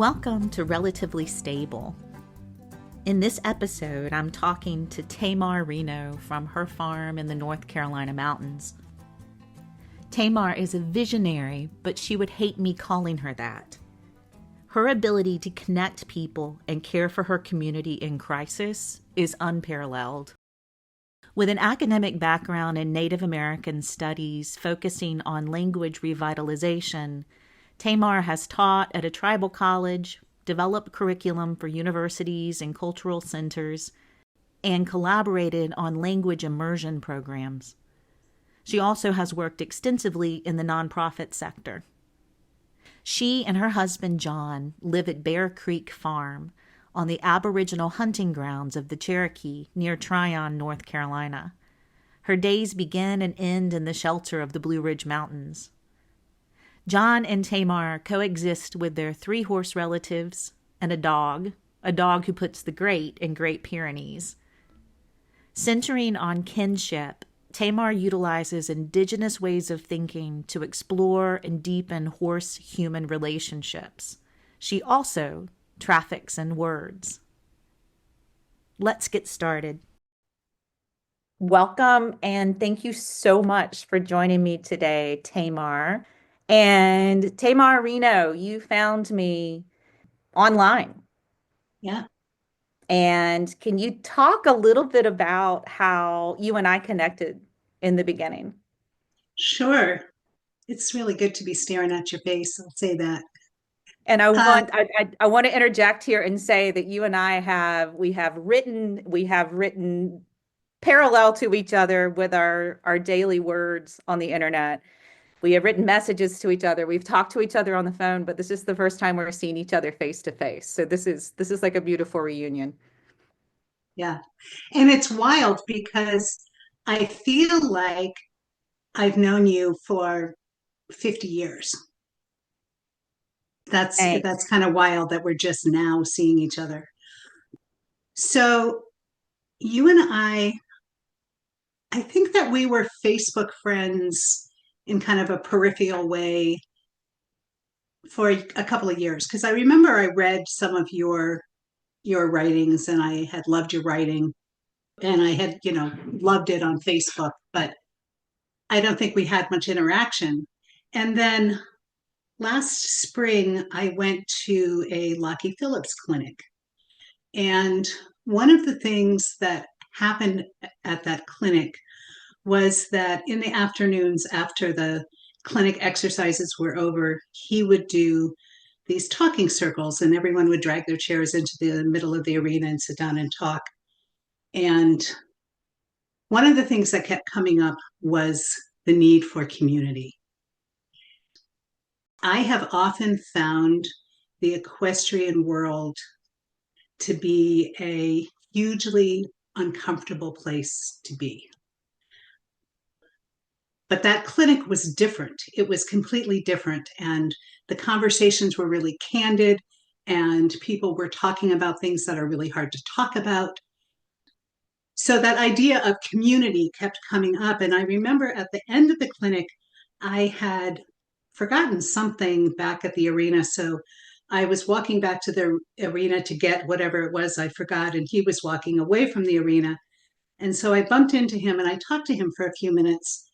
Welcome to Relatively Stable. In this episode, I'm talking to Tamar Reno from her farm in the North Carolina mountains. Tamar is a visionary, but she would hate me calling her that. Her ability to connect people and care for her community in crisis is unparalleled. With an academic background in Native American studies focusing on language revitalization, Tamar has taught at a tribal college, developed curriculum for universities and cultural centers, and collaborated on language immersion programs. She also has worked extensively in the nonprofit sector. She and her husband John live at Bear Creek Farm on the aboriginal hunting grounds of the Cherokee near Tryon, North Carolina. Her days begin and end in the shelter of the Blue Ridge Mountains. John and Tamar coexist with their 3-horse relatives and a dog who puts the great in Great Pyrenees. Centering on kinship, Tamar utilizes Indigenous ways of thinking to explore and deepen horse-human relationships. She also traffics in words. Let's get started. Welcome, and thank you so much for joining me today, Tamar. And Tamar Reno, you found me online. Yeah, And can you talk a little bit about how you and I connected in the beginning? sure. It's really good to be staring at your face. I'll say that. And I Uh, want I want to interject here and say that you and I have written parallel to each other with our daily words on the internet. We have written messages to each other. We've talked to each other on the phone, but this is the first time we're seeing each other face to face. So this is like a beautiful reunion. yeah. And it's wild because I feel like I've known you for 50 years. That's Thanks. kind of wild that we're just now seeing each other. So you and I think that we were Facebook friends in kind of a peripheral way for a couple of years because I remember I read some of your writings and I had loved your writing and I had, loved it on Facebook, but I don't think we had much interaction. And then last spring, I went to a Lockie Phillips clinic. And one of the things that happened at that clinic was that in the afternoons after the clinic exercises were over, he would do these talking circles and everyone would drag their chairs into the middle of the arena and sit down and talk. And one of the things that kept coming up was the need for community. I have often found the equestrian world to be a hugely uncomfortable place to be. But that clinic was different. It was completely different. And the conversations were really candid, and people were talking about things that are really hard to talk about. So that idea of community kept coming up. And I remember at the end of the clinic, I had forgotten something back at the arena. So I was walking back to the arena to get whatever it was I forgot, and he was walking away from the arena. And so I bumped into him and I talked to him for a few minutes.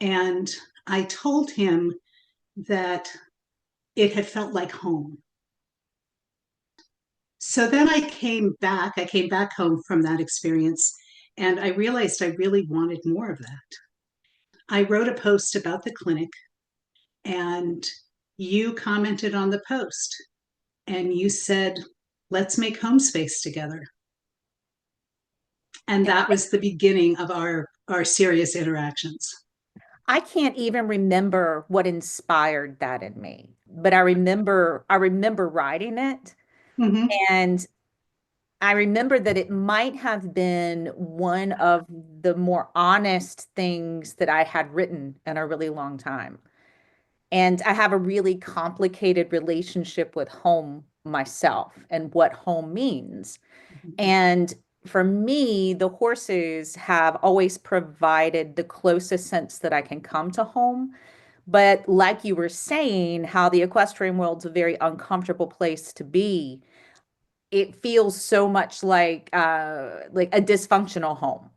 And I told him that it had felt like home. So then I came back home from that experience, and I realized I really wanted more of that. I wrote a post about the clinic, and you commented on the post, and you said, let's make home space together. And that was the beginning of our serious interactions. I can't even remember what inspired that in me, but I remember writing it, Mm-hmm. and I remember that it might have been one of the more honest things that I had written in a really long time. And I have a really complicated relationship with home myself and what home means. And for me, the horses have always provided the closest sense that I can come to home. But like you were saying, how the equestrian world's a very uncomfortable place to be, it feels so much like a dysfunctional home.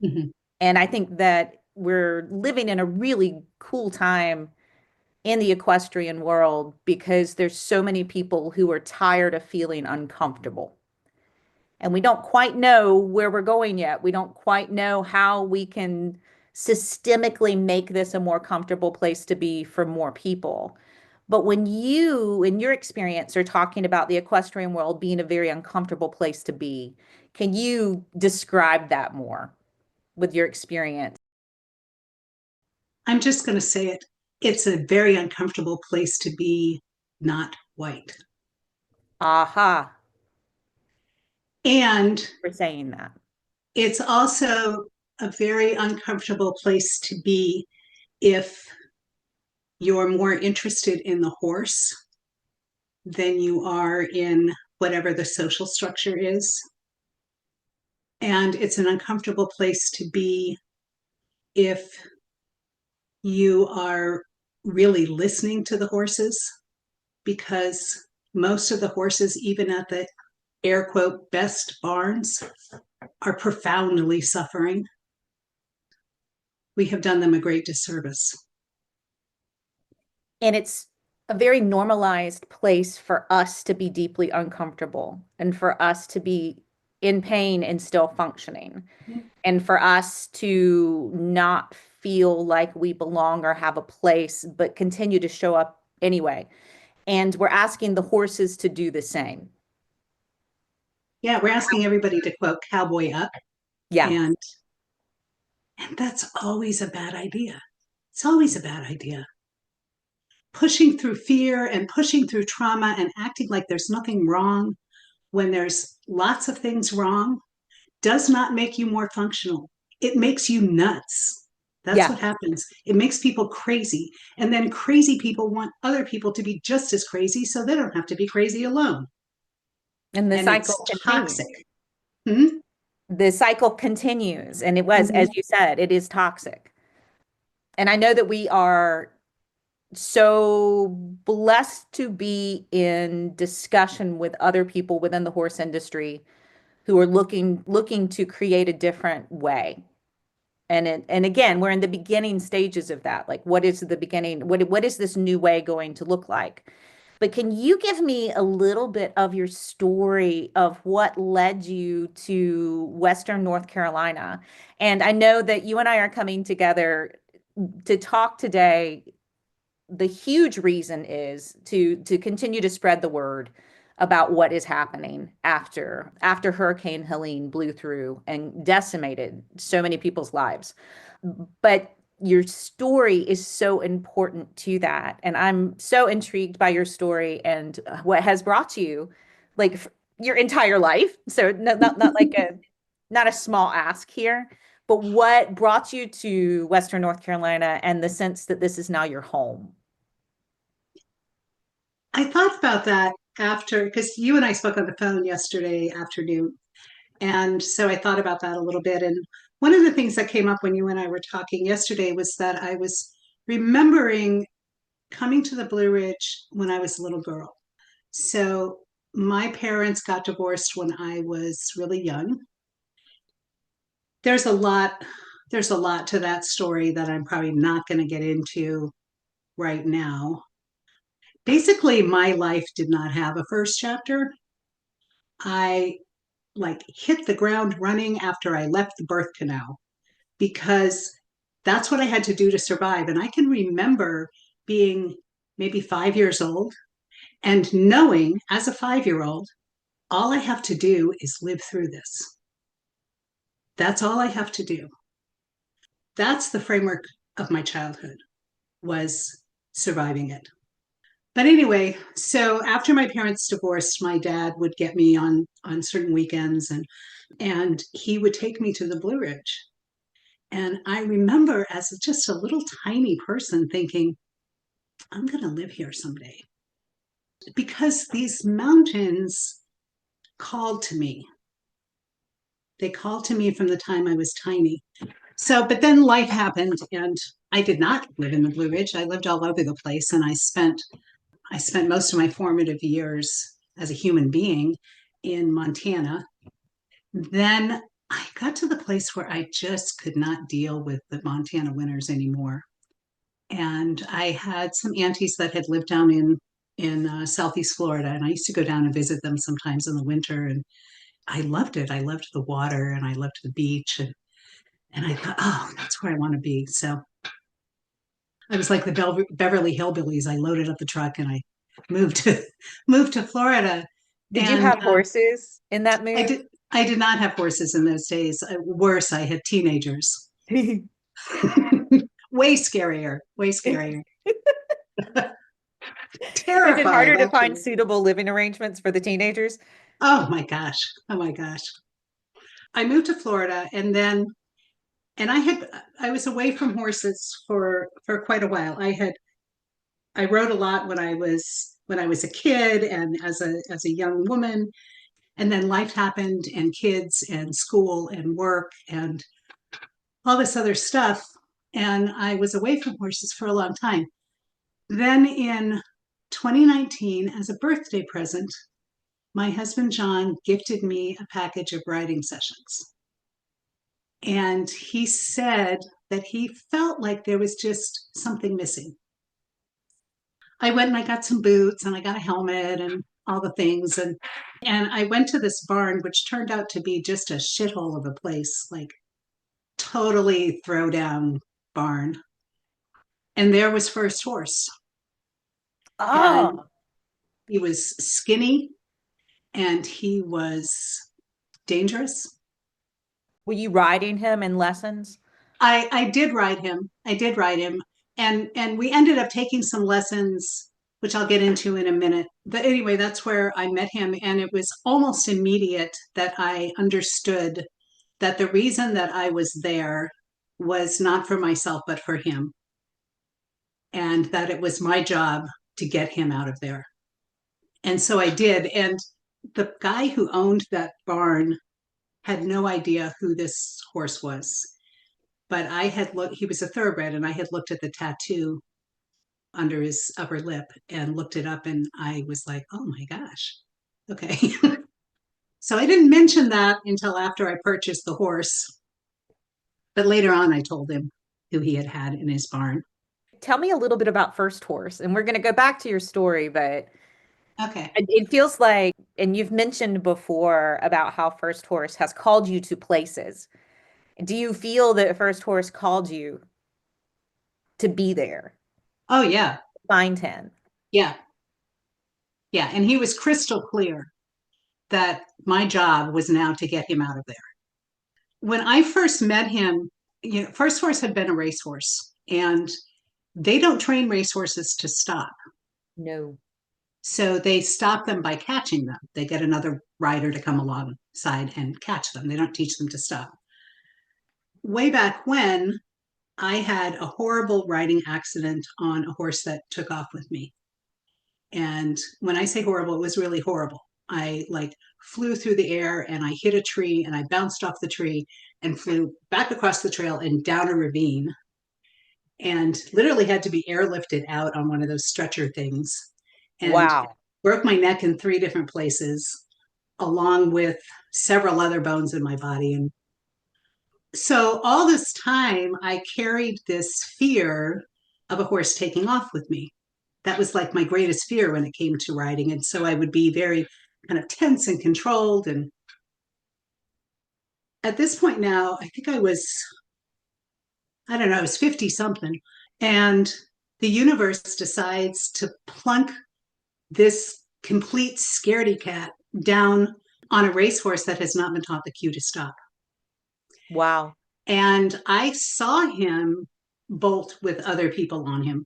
Mhm. And I think that we're living in a really cool time in the equestrian world because there's so many people who are tired of feeling uncomfortable. And we don't quite know where we're going yet. We don't quite know how we can systemically make this a more comfortable place to be for more people. But when you, in your experience, are talking about the equestrian world being a very uncomfortable place to be, can you describe that more with your experience? I'm just going to say it. It's a very uncomfortable place to be not white. Aha, And for saying that. it's also a very uncomfortable place to be if you're more interested in the horse than you are in whatever the social structure is. And it's an uncomfortable place to be if you are really listening to the horses, because most of the horses, even at the air quote best barns, are profoundly suffering. We have done them a great disservice. And it's a very normalized place for us to be deeply uncomfortable and for us to be in pain and still functioning, and for us to not feel like we belong or have a place, but continue to show up anyway. And we're asking the horses to do the same. Yeah, we're asking everybody to quote cowboy up, Yeah. and that's always a bad idea. It's always a bad idea. Pushing through fear and pushing through trauma and acting like there's nothing wrong when there's lots of things wrong does not make you more functional. It makes you nuts. That's Yeah. what happens. It makes people crazy. And then crazy people want other people to be just as crazy so they don't have to be crazy alone. And the And it's cycle continues. toxic. Hmm? The cycle continues. And it was, as Mm-hmm. you said, it is toxic. And I know that we are so blessed to be in discussion with other people within the horse industry who are looking to create a different way. And again, we're in the beginning stages of that. Like, what is the beginning? What is this new way going to look like? But can you give me a little bit of your story of what led you to Western North Carolina? And I know that you and I are coming together to talk today. The huge reason is to continue to spread the word about what is happening after Hurricane Helene blew through and decimated so many people's lives. But your story is so important to that, and I'm so intrigued by your story and what has brought you like your entire life. So not like a not a small ask here, but what brought you to Western North Carolina and the sense that this is now your home. I thought about that after, because you and I spoke on the phone yesterday afternoon. And so I thought about that a little bit. And one of the things that came up when you and I were talking yesterday was that I was remembering coming to the Blue Ridge when I was a little girl. So my parents got divorced when I was really young. There's a lot, there's a lot to that story that I'm probably not going to get into right now. Basically, my life did not have a first chapter. I like hit the ground running after I left the birth canal because that's what I had to do to survive. And I can remember being maybe 5 years old and knowing as a 5 year old, all I have to do is live through this. That's all I have to do. That's the framework of my childhood, was surviving it. But anyway, so after my parents divorced, my dad would get me on certain weekends, and he would take me to the Blue Ridge. And I remember as just a little tiny person thinking, I'm going to live here someday because these mountains called to me. They called to me from the time I was tiny. So, but then life happened and I did not live in the Blue Ridge. I lived all over the place, and I spent most of my formative years as a human being in Montana. Then I got to the place where I just could not deal with the Montana winters anymore. And I had some aunties that had lived down in Southeast Florida, and I used to go down and visit them sometimes in the winter. And I loved it. I loved the water, and I loved the beach, and I thought, oh, that's where I want to be. So I was like the Beverly Hillbillies. I loaded up the truck and I moved to moved to Florida. Did you And have horses in that I move? did I did not have horses in those days. Worse, I had teenagers. Way scarier. Way scarier. Is it Terrified, harder to find actually. suitable living arrangements for the teenagers? Oh my gosh. Oh my gosh. I moved to Florida, and I was away from horses for quite a while. I rode a lot when I was a kid and as a young woman, and then life happened, and kids and school and work and all this other stuff, and I was away from horses for a long time. Then in 2019, as a birthday present, my husband John gifted me a package of riding sessions. And he said that he felt like there was just something missing. I went and I got some boots and I got a helmet and all the things, and I went to this barn which turned out to be just a shithole of a place, like totally throwdown barn. And there was First Horse, and Oh, he was skinny and he was dangerous. were you riding him in lessons? I did ride him. I did ride him, and we ended up taking some lessons, which I'll get into in a minute. But anyway, that's where I met him, and it was almost immediate that I understood that the reason that I was there was not for myself but for him, and that it was my job to get him out of there. And so I did. And the guy who owned that barn had no idea who this horse was. But I had looked, he was a thoroughbred, and I had looked at the tattoo under his upper lip and looked it up, and I was like, oh my gosh. Okay. So I didn't mention that until after I purchased the horse. But later on, I told him who he had had in his barn. Tell me a little bit about First Horse, and we're going to go back to your story, but Okay. it feels like, and you've mentioned before about how First Horse has called you to places. Do you feel that First Horse called you to be there, Oh, yeah. find him? Yeah. Yeah. And he was crystal clear that my job was now to get him out of there. When I first met him, First Horse had been a racehorse, and they don't train racehorses to stop. No. So they stop them by catching them. They get another rider to come alongside and catch them. They don't teach them to stop. Way back when, I had a horrible riding accident on a horse that took off with me. And when I say horrible, it was really horrible. I like flew through the air and I hit a tree and I bounced off the tree and flew back across the trail and down a ravine, and literally had to be airlifted out on one of those stretcher things, and Wow. broke my neck in 3 different places, along with several other bones in my body. And so all this time, I carried this fear of a horse taking off with me. That was like my greatest fear when it came to riding. And so I would be very kind of tense and controlled. And at this point now, I think I don't know, I was 50 something. And the universe decides to plunk this complete scaredy cat down on a racehorse that has not been taught the cue to stop. Wow. And I saw him bolt with other people on him.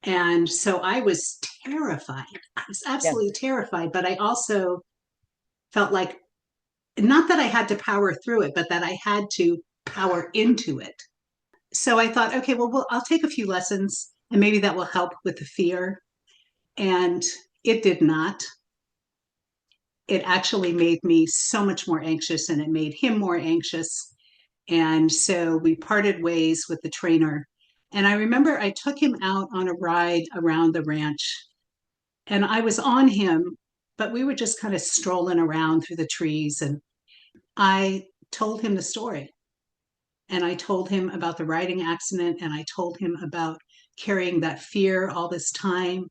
And so I was terrified. I was Yeah. absolutely terrified, but I also felt like not that I had to power through it, but that I had to power into it. So I thought, okay, well, I'll take a few lessons and maybe that will help with the fear. And it did not. It actually made me so much more anxious, and it made him more anxious. And so we parted ways with the trainer. And I remember I took him out on a ride around the ranch, and I was on him, but we were just kind of strolling around through the trees. And I told him the story. And I told him about the riding accident, and I told him about carrying that fear all this time.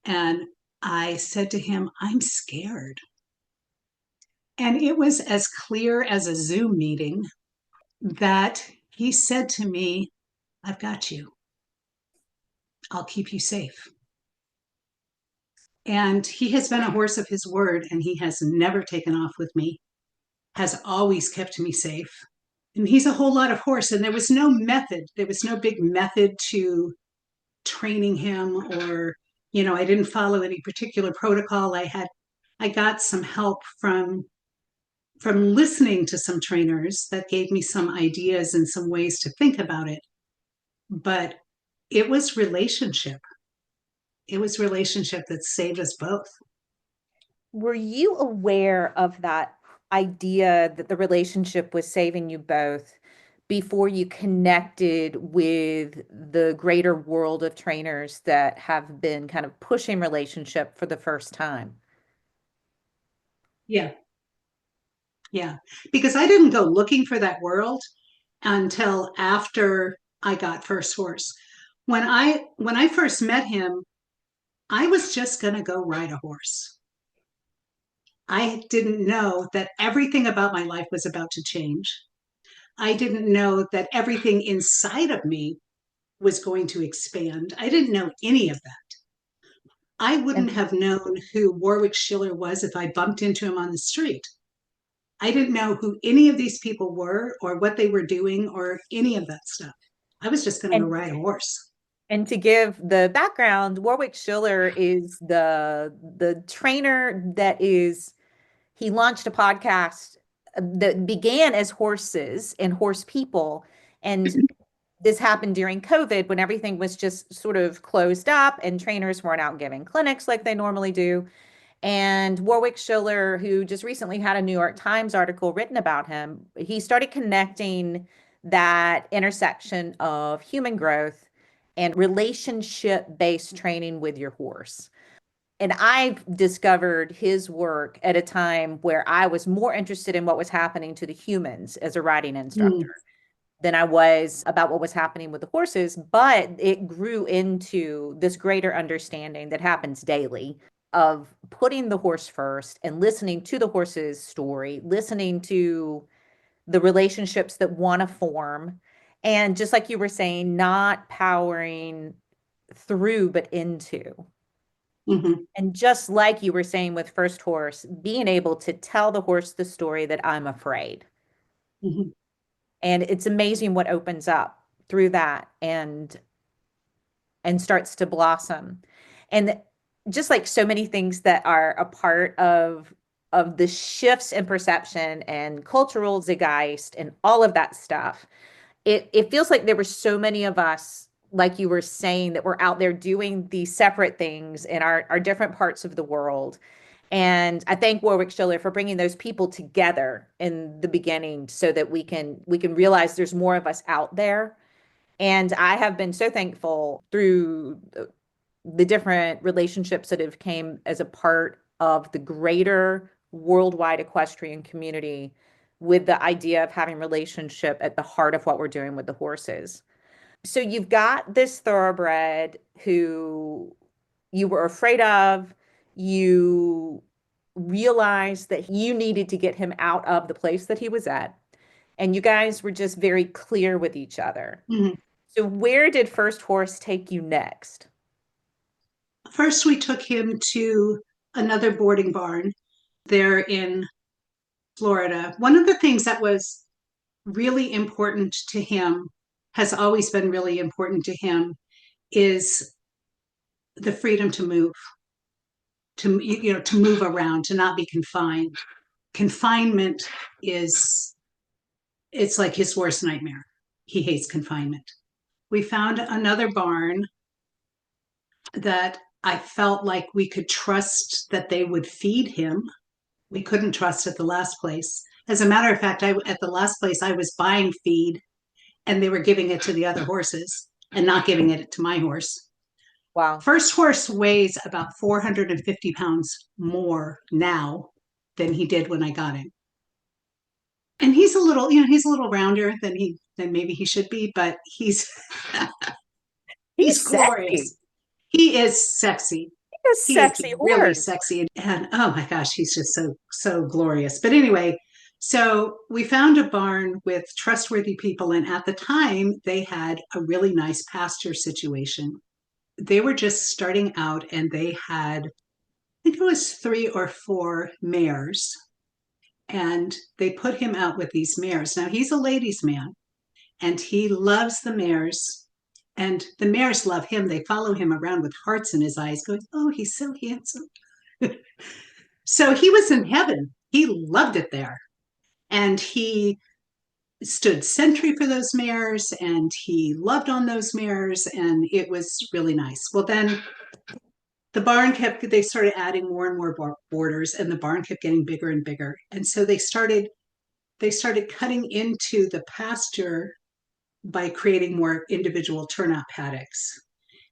And I said to him, I'm scared. And it was as clear as a Zoom meeting that he said to me, I've got you. I'll keep you safe. And he has been a horse of his word, and he has never taken off with me, has always kept me safe. And he's a whole lot of horse. And there was no method, there was no big method to training him, or, I didn't follow any particular protocol. I got some help from listening to some trainers that gave me some ideas and some ways to think about it. But it was relationship. It was relationship that saved us both. Were you aware of that idea that the relationship was saving you both before you connected with the greater world of trainers that have been kind of pushing relationship for the first time? Yeah. Yeah. Because I didn't go looking for that world until after I got first horse. When I first met him, I was just going to go ride a horse. I didn't know that everything about my life was about to change. I didn't know that everything inside of me was going to expand. I didn't know any of that. I wouldn't And have known who Warwick Schiller was if I bumped into him on the street. I didn't know who any of these people were or what they were doing or any of that stuff. I was just going to go and ride a horse. and to give the background, Warwick Schiller is the trainer that is he launched a podcast that began as horses and horse people. And this happened during COVID when everything was just sort of closed up and trainers weren't out giving clinics like they normally do. And Warwick Schiller, who just recently had a New York Times article written about him, he started connecting that intersection of human growth and relationship-based training with your horse. And I've discovered his work at a time where I was more interested in what was happening to the humans as a riding instructor Mm, than I was about what was happening with the horses. But it grew into this greater understanding that happens daily of putting the horse first and listening to the horse's story, listening to the relationships that want to form. And just like you were saying, not powering through, but into. mhm, And just like you were saying with first horse, being able to tell the horse the story that I'm afraid. mhm, And it's amazing what opens up through that and starts to blossom. And just like so many things that are a part of the shifts in perception and cultural zeitgeist and all of that stuff, it feels like there were so many of us, like you were saying, that were out there doing these separate things in our different parts of the world. And I thank Warwick Schiller for bringing those people together in the beginning so that we can realize there's more of us out there. And I have been so thankful through the different relationships that have came as a part of the greater worldwide equestrian community with the idea of having relationship at the heart of what we're doing with the horses. So you've got this thoroughbred who you were afraid of, you realized that you needed to get him out of the place that he was at, and you guys were just very clear with each other. mhm. So where did First Horse take you next? First, we took him to another boarding barn there in Florida. One of the things that was really important to him, has always been really important to him, is the freedom to move, to move around, to not be confined. Confinement is it's like his worst nightmare. He hates confinement. We found another barn that I felt like we could trust that they would feed him. We couldn't trust at the last place. As a matter of fact, at the last place I was buying feed and they were giving it to the other horses. and not giving it to my horse. Wow. First horse weighs about 450 pounds more now than he did when I got him. And he's a little, he's a little rounder than maybe he should be, but he's He's he's sexy. glorious. He is sexy. He's a He is sexy really horse. sexy, and oh my gosh, he's just so glorious. But anyway, so we found a barn with trustworthy people, and at the time they had a really nice pasture situation. They were just starting out, and they had, I think it was 3 or 4 mares, and they put him out with these mares. Now he's a ladies' man, and he loves the mares. And the mares love him. They follow him around with hearts in his eyes, going, "Oh, he's so handsome." So he was in heaven. He loved it there. And he stood sentry for those mares, and he loved on those mares, and it was really nice. Well, then the barn they started adding more and more borders, and the barn kept getting bigger and bigger. And so they started cutting into the pasture by creating more individual turnout paddocks.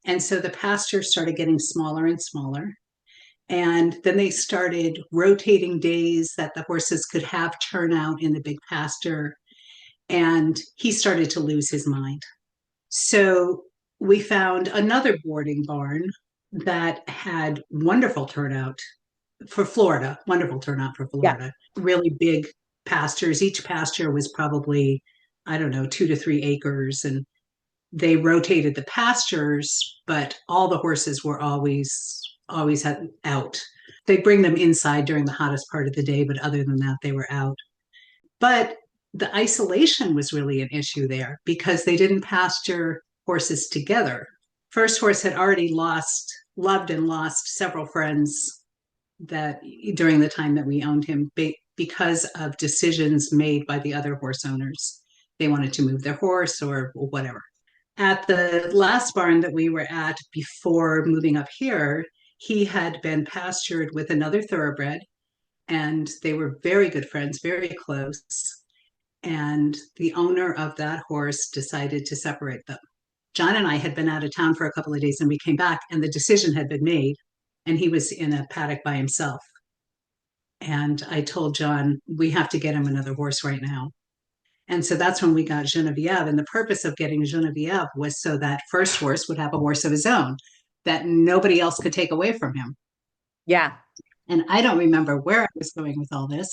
And so the pasture started getting smaller and smaller. And then they started rotating days that the horses could have turnout in the big pasture. And he started to lose his mind. So we found another boarding barn that had wonderful turnout for Florida, wonderful turnout for Yeah. Florida, really big pastures. Each pasture was probably, I don't know, 2 to 3 acres. And they rotated the pastures, but all the horses were always out. They bring them inside during the hottest part of the day, but other than that, they were out. But the isolation was really an issue there because they didn't pasture horses together. First horse had already loved and lost several friends that during the time that we owned him because of decisions made by the other horse owners. They wanted to move their horse or whatever. At the last barn that we were at before moving up here, he had been pastured with another thoroughbred, and they were very good friends, very close. And the owner of that horse decided to separate them. John and I had been out of town for a couple of days, and we came back, and the decision had been made, and he was in a paddock by himself. And I told John, we have to get him another horse right now. And so that's when we got Genevieve. And the purpose of getting Genevieve was so that first horse would have a horse of his own that nobody else could take away from him. Yeah. And I don't remember where I was going with all this.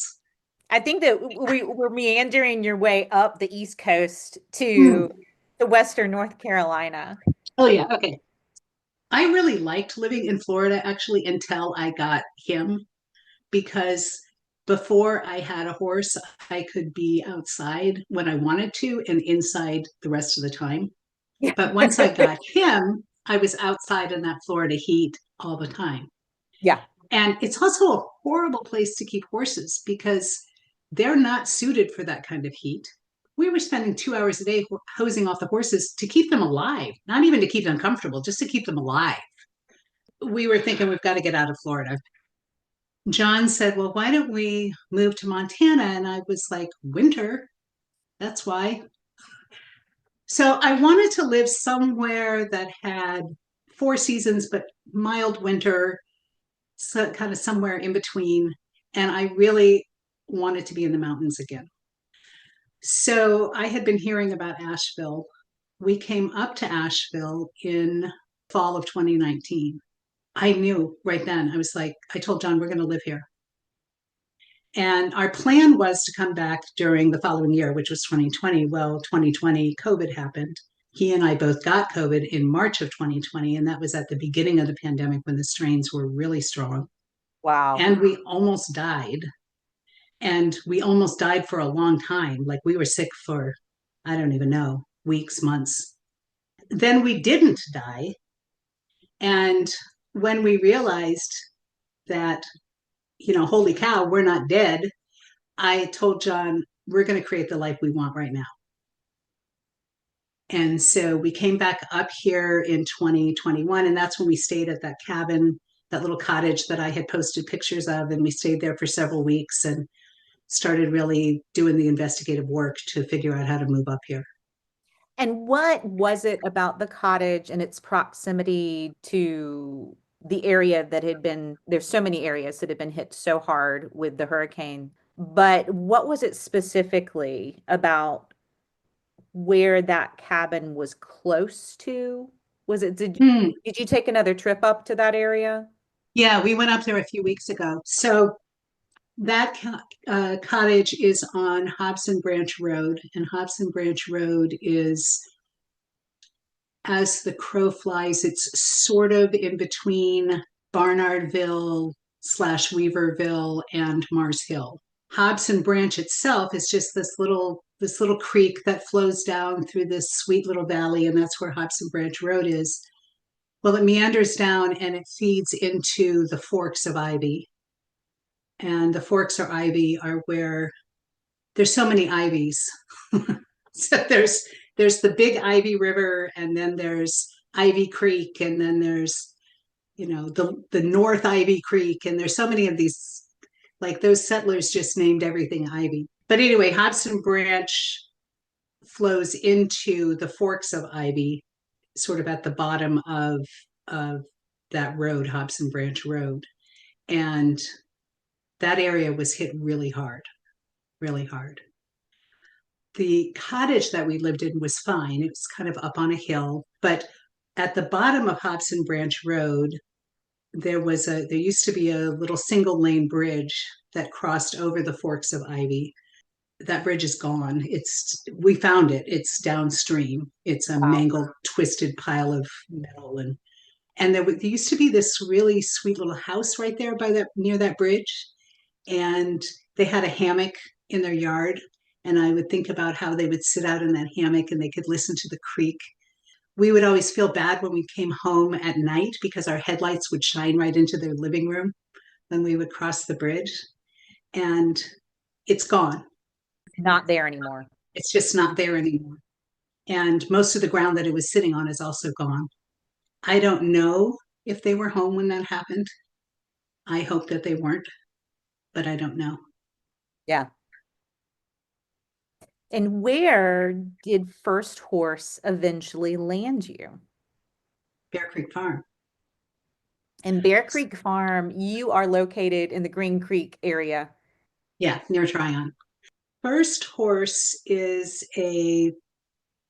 I think that we were meandering your way up the East Coast Hmm. to Western North Carolina. Oh, yeah. Okay. I really liked living in Florida actually until I got him because before I had a horse, I could be outside when I wanted to and inside the rest of the time. Yeah. But once I got him, I was outside in that Florida heat all the time. Yeah. And it's also a horrible place to keep horses because they're not suited for that kind of heat. We were spending 2 hours a day hosing off the horses to keep them alive, not even to keep them comfortable, just to keep them alive. We were thinking we've got to get out of Florida. John said, "Well, why don't we move to Montana?" And I was like, "Winter, that's why." So I wanted to live somewhere that had 4 seasons, but mild winter, so kind of somewhere in between. And I really wanted to be in the mountains again. So I had been hearing about Asheville. We came up to Asheville in fall of 2019. I knew right then, I was like, I told John, we're going to live here. And our plan was to come back during the following year, which was 2020. Well, 2020, COVID happened. He and I both got COVID in March of 2020, and that was at the beginning of the pandemic when the strains were really strong. Wow. And we almost died. And we almost died for a long time. Like we were sick for, I don't even know, weeks, months. Then we didn't die. And when we realized that, holy cow, we're not dead, I told John, we're going to create the life we want right now. And so we came back up here in 2021, and that's when we stayed at that cabin, that little cottage that I had posted pictures of. And we stayed there for several weeks and started really doing the investigative work to figure out how to move up here. And what was it about the cottage and its proximity to the area that had been, there's so many areas that had been hit so hard with the hurricane, but what was it specifically about where that cabin was close to? Was it, Hmm. did you take another trip up to that area? Yeah, we went up there a few weeks ago. So that cottage is on Hobson Branch Road, and Hobson Branch Road is, as the crow flies, it's sort of in between Barnardville slash Weaverville and Mars Hill. Hobson Branch itself is just this little creek that flows down through this sweet little valley, and that's where Hobson Branch Road is. Well, it meanders down and it feeds into the forks of Ivy. And the forks of Ivy are where there's so many ivies. So there's the big Ivy River, and then there's Ivy Creek, and then there's the North Ivy Creek, and there's so many of these. Like those settlers just named everything Ivy. But anyway, Hobson Branch flows into the forks of Ivy, sort of at the bottom of that road, Hobson Branch Road, and that area was hit really hard, really hard. The cottage that we lived in was fine. It was kind of up on a hill, but at the bottom of Hobson Branch Road, there used to be a little single lane bridge that crossed over the forks of Ivy. That bridge is gone. We found it. It's downstream. It's a Wow. mangled, twisted pile of metal, and there used to be this really sweet little house right there by that near that bridge, and they had a hammock in their yard, and I would think about how they would sit out in that hammock and they could listen to the creek. We would always feel bad when we came home at night because our headlights would shine right into their living room when we would cross the bridge, and it's gone. Not there anymore. It's just not there anymore. And most of the ground that it was sitting on is also gone. I don't know if they were home when that happened. I hope that they weren't, but I don't know. Yeah. And where did First Horse eventually land you? Bear Creek Farm. In Bear Creek Farm, you are located in the Green Creek area. Yeah, near Tryon. First Horse is a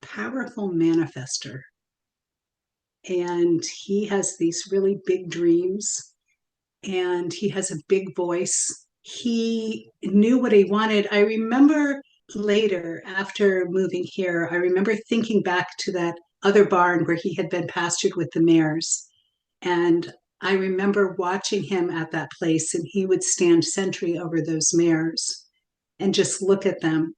powerful manifester, and he has these really big dreams, and he has a big voice. He knew what he wanted. I remember later, after moving here, I remember thinking back to that other barn where he had been pastured with the mares. And I remember watching him at that place, and he would stand sentry over those mares and just look at them.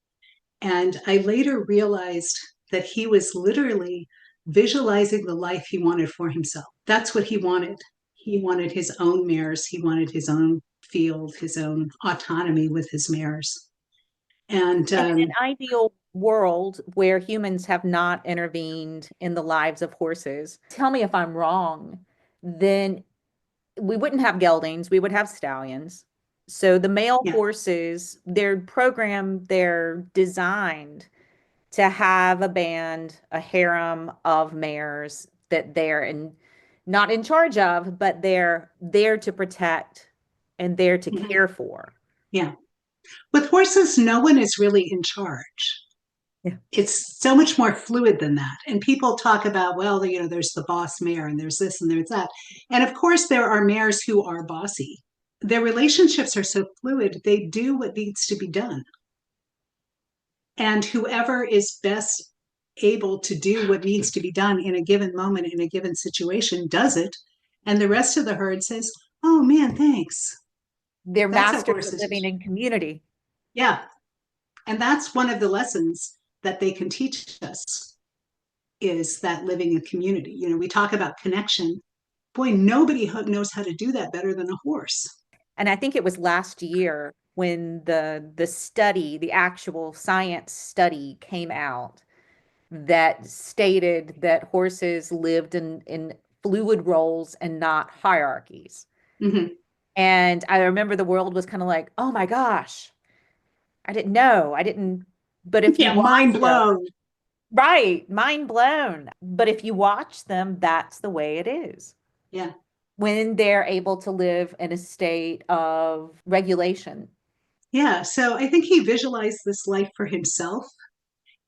And I later realized that he was literally visualizing the life he wanted for himself. That's what he wanted. He wanted his own mares, he wanted his own field, his own autonomy with his mares. And And in an ideal world where humans have not intervened in the lives of horses, tell me if I'm wrong, then we wouldn't have geldings, we would have stallions. So the male yeah, horses, they're programmed, they're designed to have a band, a harem of mares that they're not in charge of, but they're there to protect and there to mhm, care for. yeah. With horses, no one is really in charge. Yeah. It's so much more fluid than that. And people talk about, well, there's the boss mare and there's this and there's that. And of course, there are mares who are bossy. Their relationships are so fluid, they do what needs to be done. And whoever is best able to do what needs to be done in a given moment, in a given situation, does it. And the rest of the herd says, oh man, thanks. They're That's how masters of horses, living in community. yeah. And that's one of the lessons that they can teach us is that living in community. We talk about connection. Boy, nobody knows how to do that better than a horse. And I think it was last year when the study, the actual science study came out that stated that horses lived in fluid roles and not hierarchies. Mm-hmm. And I remember the world was kind of like, oh my gosh, I didn't know. I didn't. But if you Yeah, mind watch them, blown. Right, mind blown. But if you watch them, that's the way it is Yeah. when they're able to live in a state of regulation. Yeah. So I think he visualized this life for himself,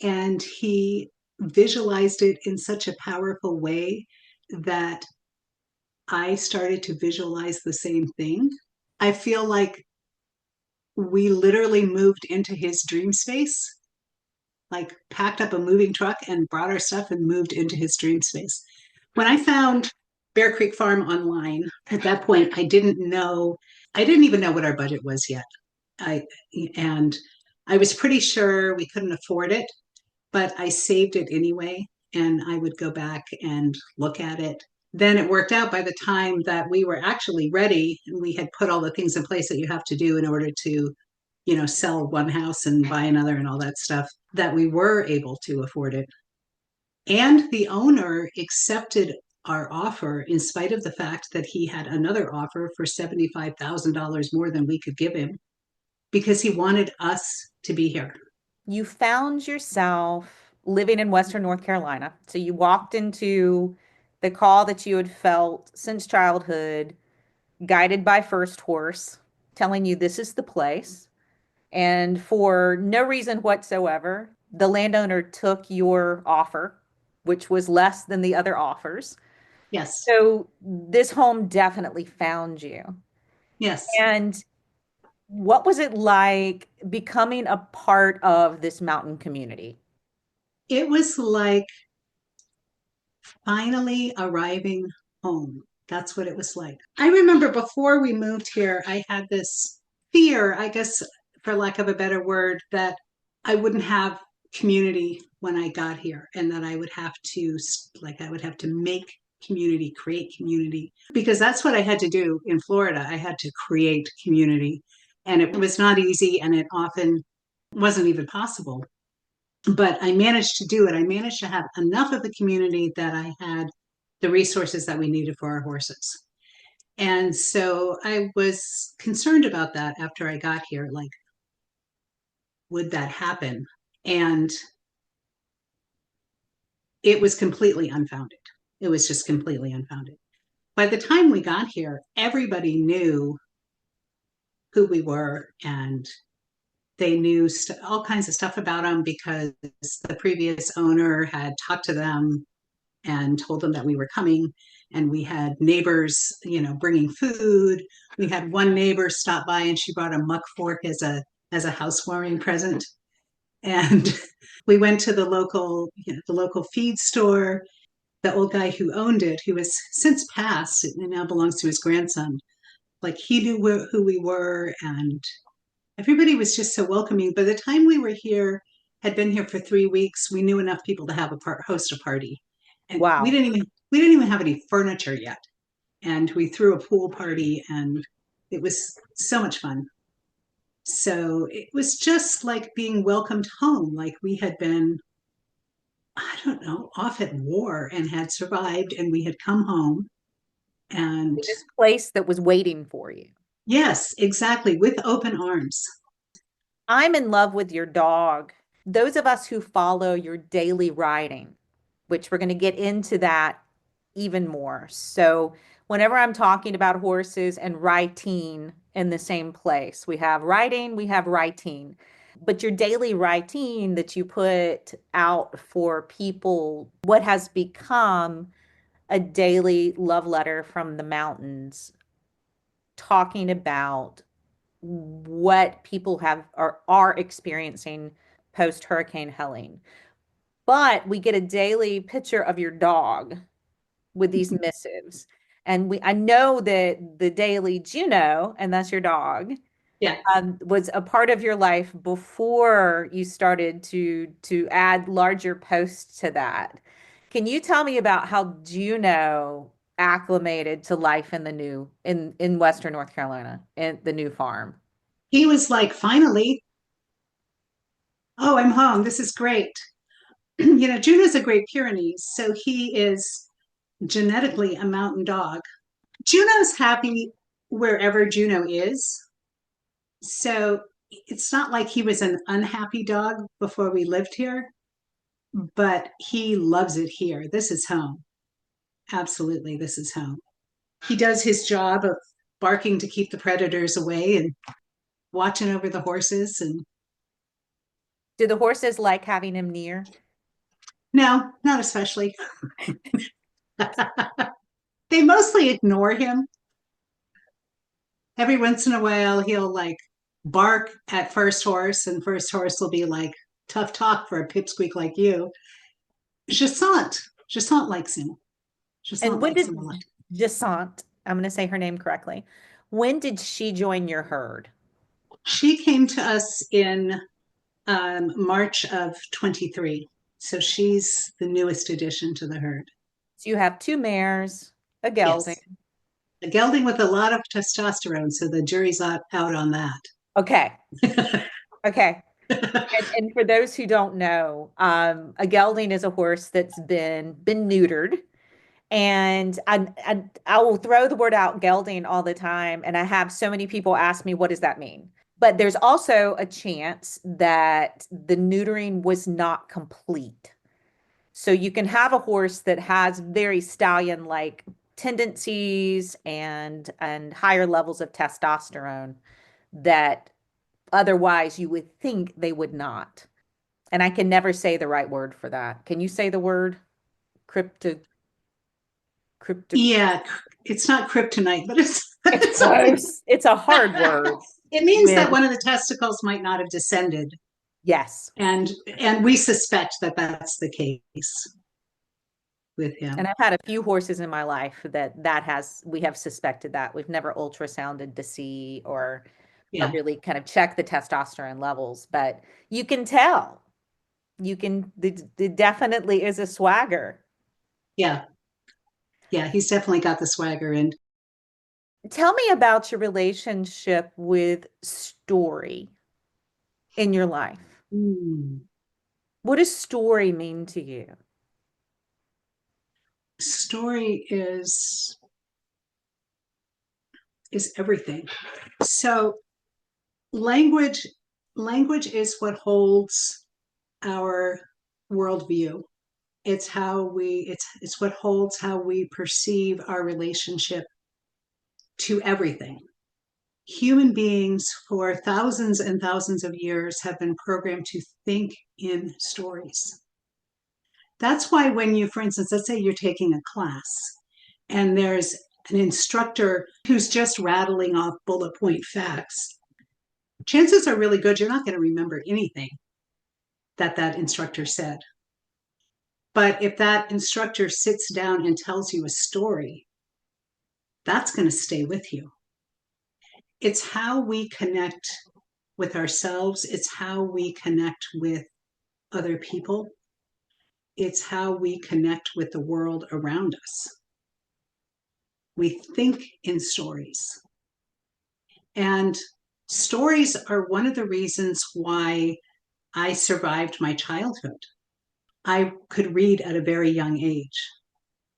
and he visualized it in such a powerful way that I started to visualize the same thing. I feel like we literally moved into his dream space, like packed up a moving truck and brought our stuff and moved into his dream space. When I found Bear Creek Farm online, at that point, I didn't even know what our budget was yet. I, and I was pretty sure we couldn't afford it, but I saved it anyway. And I would go back and look at it. Then it worked out by the time that we were actually ready and we had put all the things in place that you have to do in order to, sell one house and buy another and all that stuff, that we were able to afford it. And the owner accepted our offer in spite of the fact that he had another offer for $75,000 more than we could give him because he wanted us to be here. You found yourself living in Western North Carolina. So you walked into the call that you had felt since childhood, guided by First Horse, telling you this is the place. And for no reason whatsoever, the landowner took your offer, which was less than the other offers. Yes. So this home definitely found you. Yes. And what was it like becoming a part of this mountain community? It was like finally arriving home. That's what it was like. I remember before we moved here, I had this fear, I guess, for lack of a better word, that I wouldn't have community when I got here and that I would have to make community, create community, because that's what I had to do in Florida. I had to create community, and it was not easy, and it often wasn't even possible, but I managed to do it. I managed to have enough of a community that I had the resources that we needed for our horses. And so I was concerned about that after I got here. Like, would that happen? And it was completely unfounded. It was just completely unfounded. By the time we got here, everybody knew who we were, and they knew all kinds of stuff about them because the previous owner had talked to them and told them that we were coming. And we had neighbors, bringing food. We had one neighbor stop by and she brought a muck fork as a housewarming present. And we went to the local feed store. The old guy who owned it, who has since passed, it now belongs to his grandson. Like, he knew who we were, and everybody was just so welcoming. By the time we were here, had been here for 3 weeks, we knew enough people to have host a party, and Wow. we didn't even have any furniture yet, and we threw a pool party, and it was so much fun. So it was just like being welcomed home, like we had been, I don't know, off at war and had survived, and we had come home. And This place that was waiting for you. yes, exactly, with open arms. I'm in love with your dog. Those of us who follow your daily riding, which we're going to get into that even more. So, whenever I'm talking about horses and writing in the same place, we have writing, we have writing. But your daily writing that you put out for people, what has become a daily love letter from the mountains, talking about what people have or are experiencing post Hurricane Helene. But we get a daily picture of your dog with these missives. And I know that the daily Juno, and that's your dog, Yeah. was a part of your life before you started to add larger posts to that. Can you tell me about how Juno acclimated to life in the new in Western North Carolina in the new farm? He was like, finally, oh, I'm home. This is great. Juno's a Great Pyrenees, so he is genetically a mountain dog. Juno's happy wherever Juno is. So it's not like he was an unhappy dog before we lived here, but he loves it here. This is home. Absolutely, this is home. He does his job of barking to keep the predators away and watching over the horses. And Do the horses like having him near? no, not especially. They mostly ignore him. Every once in a while, he'll like bark at first horse, and first horse will be like, tough talk for a pipsqueak like you. Jacint. Jacint likes him. And Jacint when likes did him a lot. Jacint, I'm going to say her name correctly. When did she join your herd? She came to us in March of 23. So she's the newest addition to the herd. So you have two mares, a gelding. Yes. A gelding with a lot of testosterone. So the jury's out on Okay. that. Okay. And for those who don't know, a gelding is a horse that's been neutered. And I will throw the word out gelding all the time. And I have so many people ask me, what does that mean? But there's also a chance that the neutering was not complete. So you can have a horse that has very stallion-like tendencies and higher levels of testosterone that otherwise you would think they would not. And I can never say the right word for that. Can you say the word crypto crypto Yeah, it's not kryptonite, but It's close. It's a hard word it means with that one of the testicles might not have descended, yes. and we suspect that that's the case with And him. I've had a few horses in my life we have suspected that. We've never ultrasounded to see or Yeah, really kind of check the testosterone levels, but you can tell. It definitely is a swagger. yeah, yeah. He's definitely got the swagger, and Tell me about your relationship with story in your life. mm, What does story mean to you? story is everything. So language language is what holds our worldview. It's what holds how we perceive our relationship to everything. Human beings for thousands and thousands of years have been programmed to think in stories. That's why when you, for instance, let's say you're taking a class and there's an instructor who's just rattling off bullet point facts, chances are really good you're not going to remember anything that instructor said. But if that instructor sits down and tells you a story, that's going to stay with you. It's how we connect with ourselves, it's how we connect with other people, it's how we connect with the world around us. We think in stories. And stories are one of the reasons why I survived my childhood. I could read at a very young age,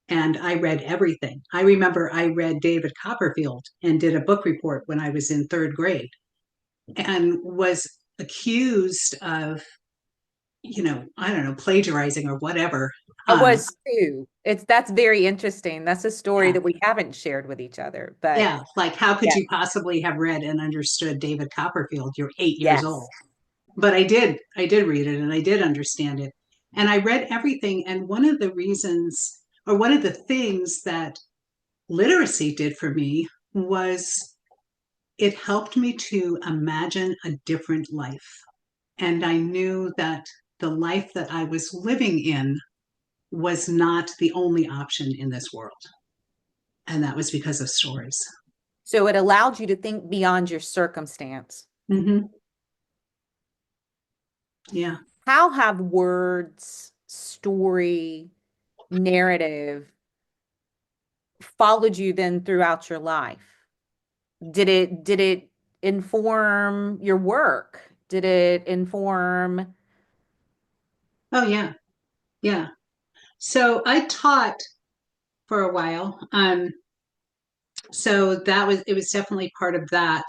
and I read everything. I remember I read David Copperfield and did a book report when I was in third grade and was accused of, I don't know, plagiarizing or whatever. I was too. That's very interesting. That's a story Yeah, that we haven't shared with each other, but yeah. Like, how could yeah, you possibly have read and understood David Copperfield? You're 8 years yes. old. But I did. I did read it and I did understand it. And I read everything. And one of the reasons, or one of the things that literacy did for me was it helped me to imagine a different life. And I knew that the life that I was living in was not the only option in this world. And that was because of stories. So it allowed you to think beyond your circumstance. Mm-hmm. Yeah. How have words, story, narrative followed you then throughout your life? Did it inform your work? Did it inform Oh, yeah. Yeah. So I taught for a while. So it was definitely part of that.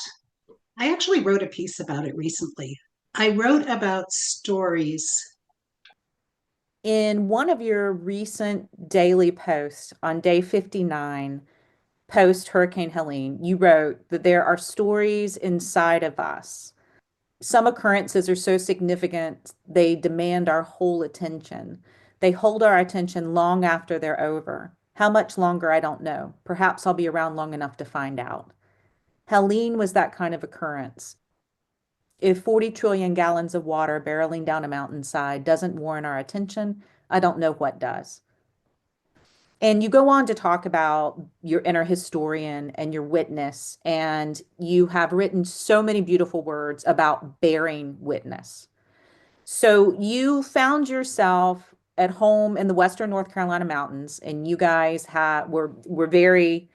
I actually wrote a piece about it recently. I wrote about stories In one of your recent daily posts on day 59, post Hurricane Helene, you wrote that there are stories inside of us. Some occurrences are so significant, they demand our whole attention. They hold our attention long after they're over. How much longer, I don't know. Perhaps I'll be around long enough to find out. Helene was that kind of occurrence. If 40 trillion gallons of water barreling down a mountainside doesn't warrant our attention, I don't know what does. And you go on to talk about your inner historian and your witness, and you have written so many beautiful words about bearing witness. So you found yourself at home in the Western North Carolina mountains, and you guys were very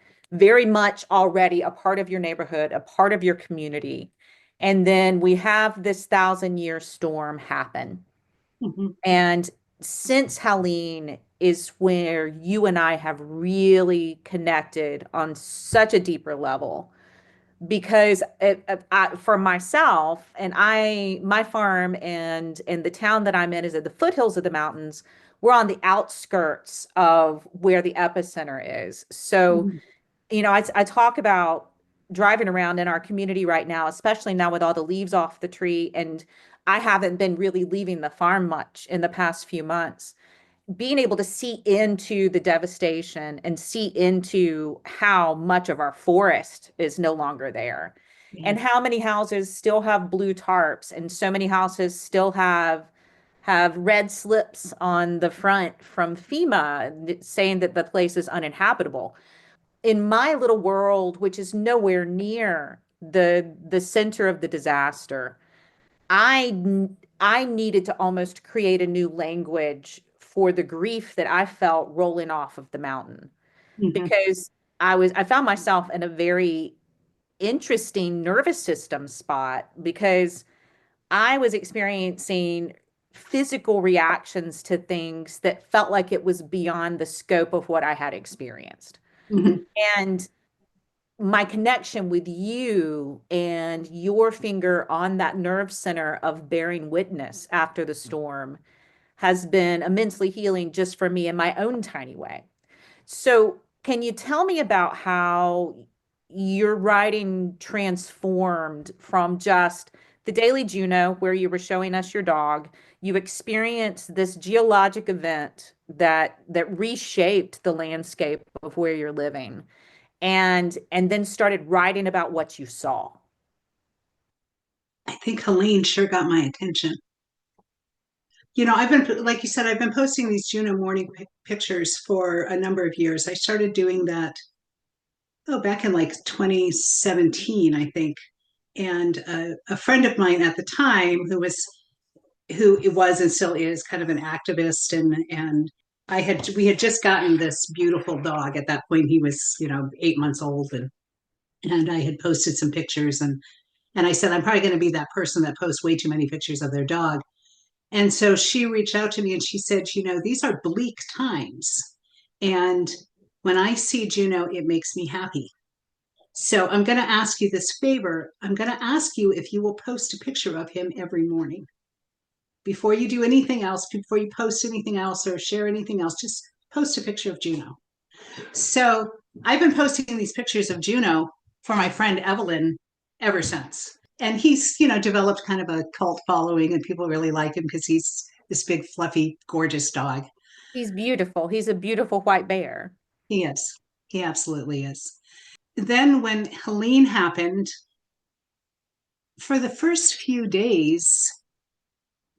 much already a part of your neighborhood, a part of your community. And then we have this 1,000-year storm happen. Mhm. And since Helene is where you and I have really connected on such a deeper level, because for myself and my farm and the town that I'm in is at the foothills of the mountains. We're on the outskirts of where the epicenter is. So, Mhm. I talk about driving around in our community right now, especially now with all the leaves off the tree. And I haven't been really leaving the farm much in the past few months. Being able to see into the devastation and see into how much of our forest is no longer there, Yeah. and how many houses still have blue tarps, and so many houses still have red slips on the front from FEMA saying that the place is uninhabitable. In my little world, which is nowhere near the center of the disaster, I needed to almost create a new language for the grief that I felt rolling off of the mountain, Mhm. because I found myself in a very interesting nervous system spot, because I was experiencing physical reactions to things that felt like it was beyond the scope of what I had experienced. Mhm. And my connection with you and your finger on that nerve center of bearing witness after the storm has been immensely healing just for me in my own tiny way. So, can you tell me about how your writing transformed from just the Daily Juno, where you were showing us your dog? You experienced this geologic event that reshaped the landscape of where you're living, and then started writing about what you saw. I think Helene sure got my attention. I've been, like you said, I've been posting these Juno morning pictures for a number of years. I started doing that, back in like 2017, I think. And a friend of mine at the time who it was and still is kind of an activist, and we had just gotten this beautiful dog. At that point he was 8 months old, and I had posted some pictures, and I said I'm probably going to be that person that posts way too many pictures of their dog. And so she reached out to me and she said, these are bleak times, and when I see Juno it makes me happy. So I'm going to ask you this favor. I'm going to ask you if you will post a picture of him every morning before you do anything else, before you post anything else or share anything else. Just post a picture of Juno. So I've been posting these pictures of Juno for my friend Evelyn ever since. And he's, developed kind of a cult following, and people really like him because he's this big, fluffy, gorgeous dog. He's beautiful. He's a beautiful white bear. He is. He absolutely is. Then when Helene happened, for the first few days,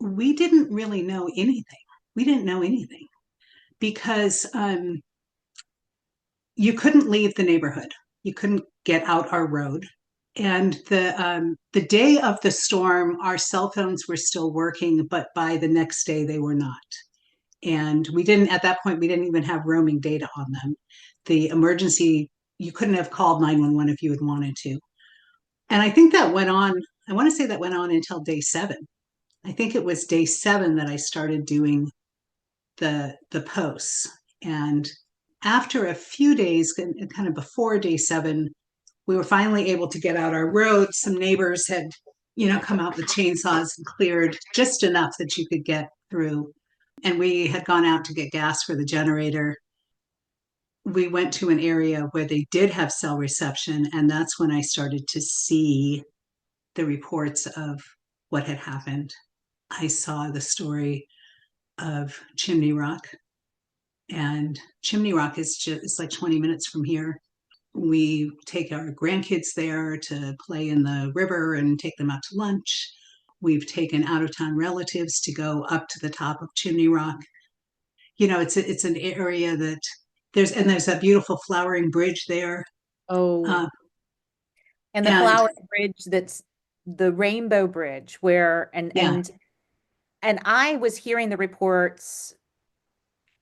we didn't really know anything. We didn't know anything because you couldn't leave the neighborhood. You couldn't get out our road. And the day of the storm, our cell phones were still working, but by the next day they were not. And we didn't at that point. We didn't even have roaming data on them. The emergency, you couldn't have called 911 if you had wanted to. And I think that went on. I want to say that went on until day 7. I think it was day 7 that I started doing the posts. And after a few days, kind of before day 7, we were finally able to get out our road. Some neighbors had, come out with chainsaws and cleared just enough that you could get through. and we had gone out to get gas for the generator. We went to an area where they did have cell reception, and that's when I started to see the reports of what had happened. I saw the story of Chimney Rock, and Chimney Rock is just it's like 20 minutes from here. We take our grandkids there to play in the river and take them out to lunch. We've taken out of town relatives to go up to the top of Chimney Rock. It's an area that there's a beautiful flowering bridge there. Oh, Uh, and the and flower bridge, that's the Rainbow Bridge, where yeah, and I was hearing the reports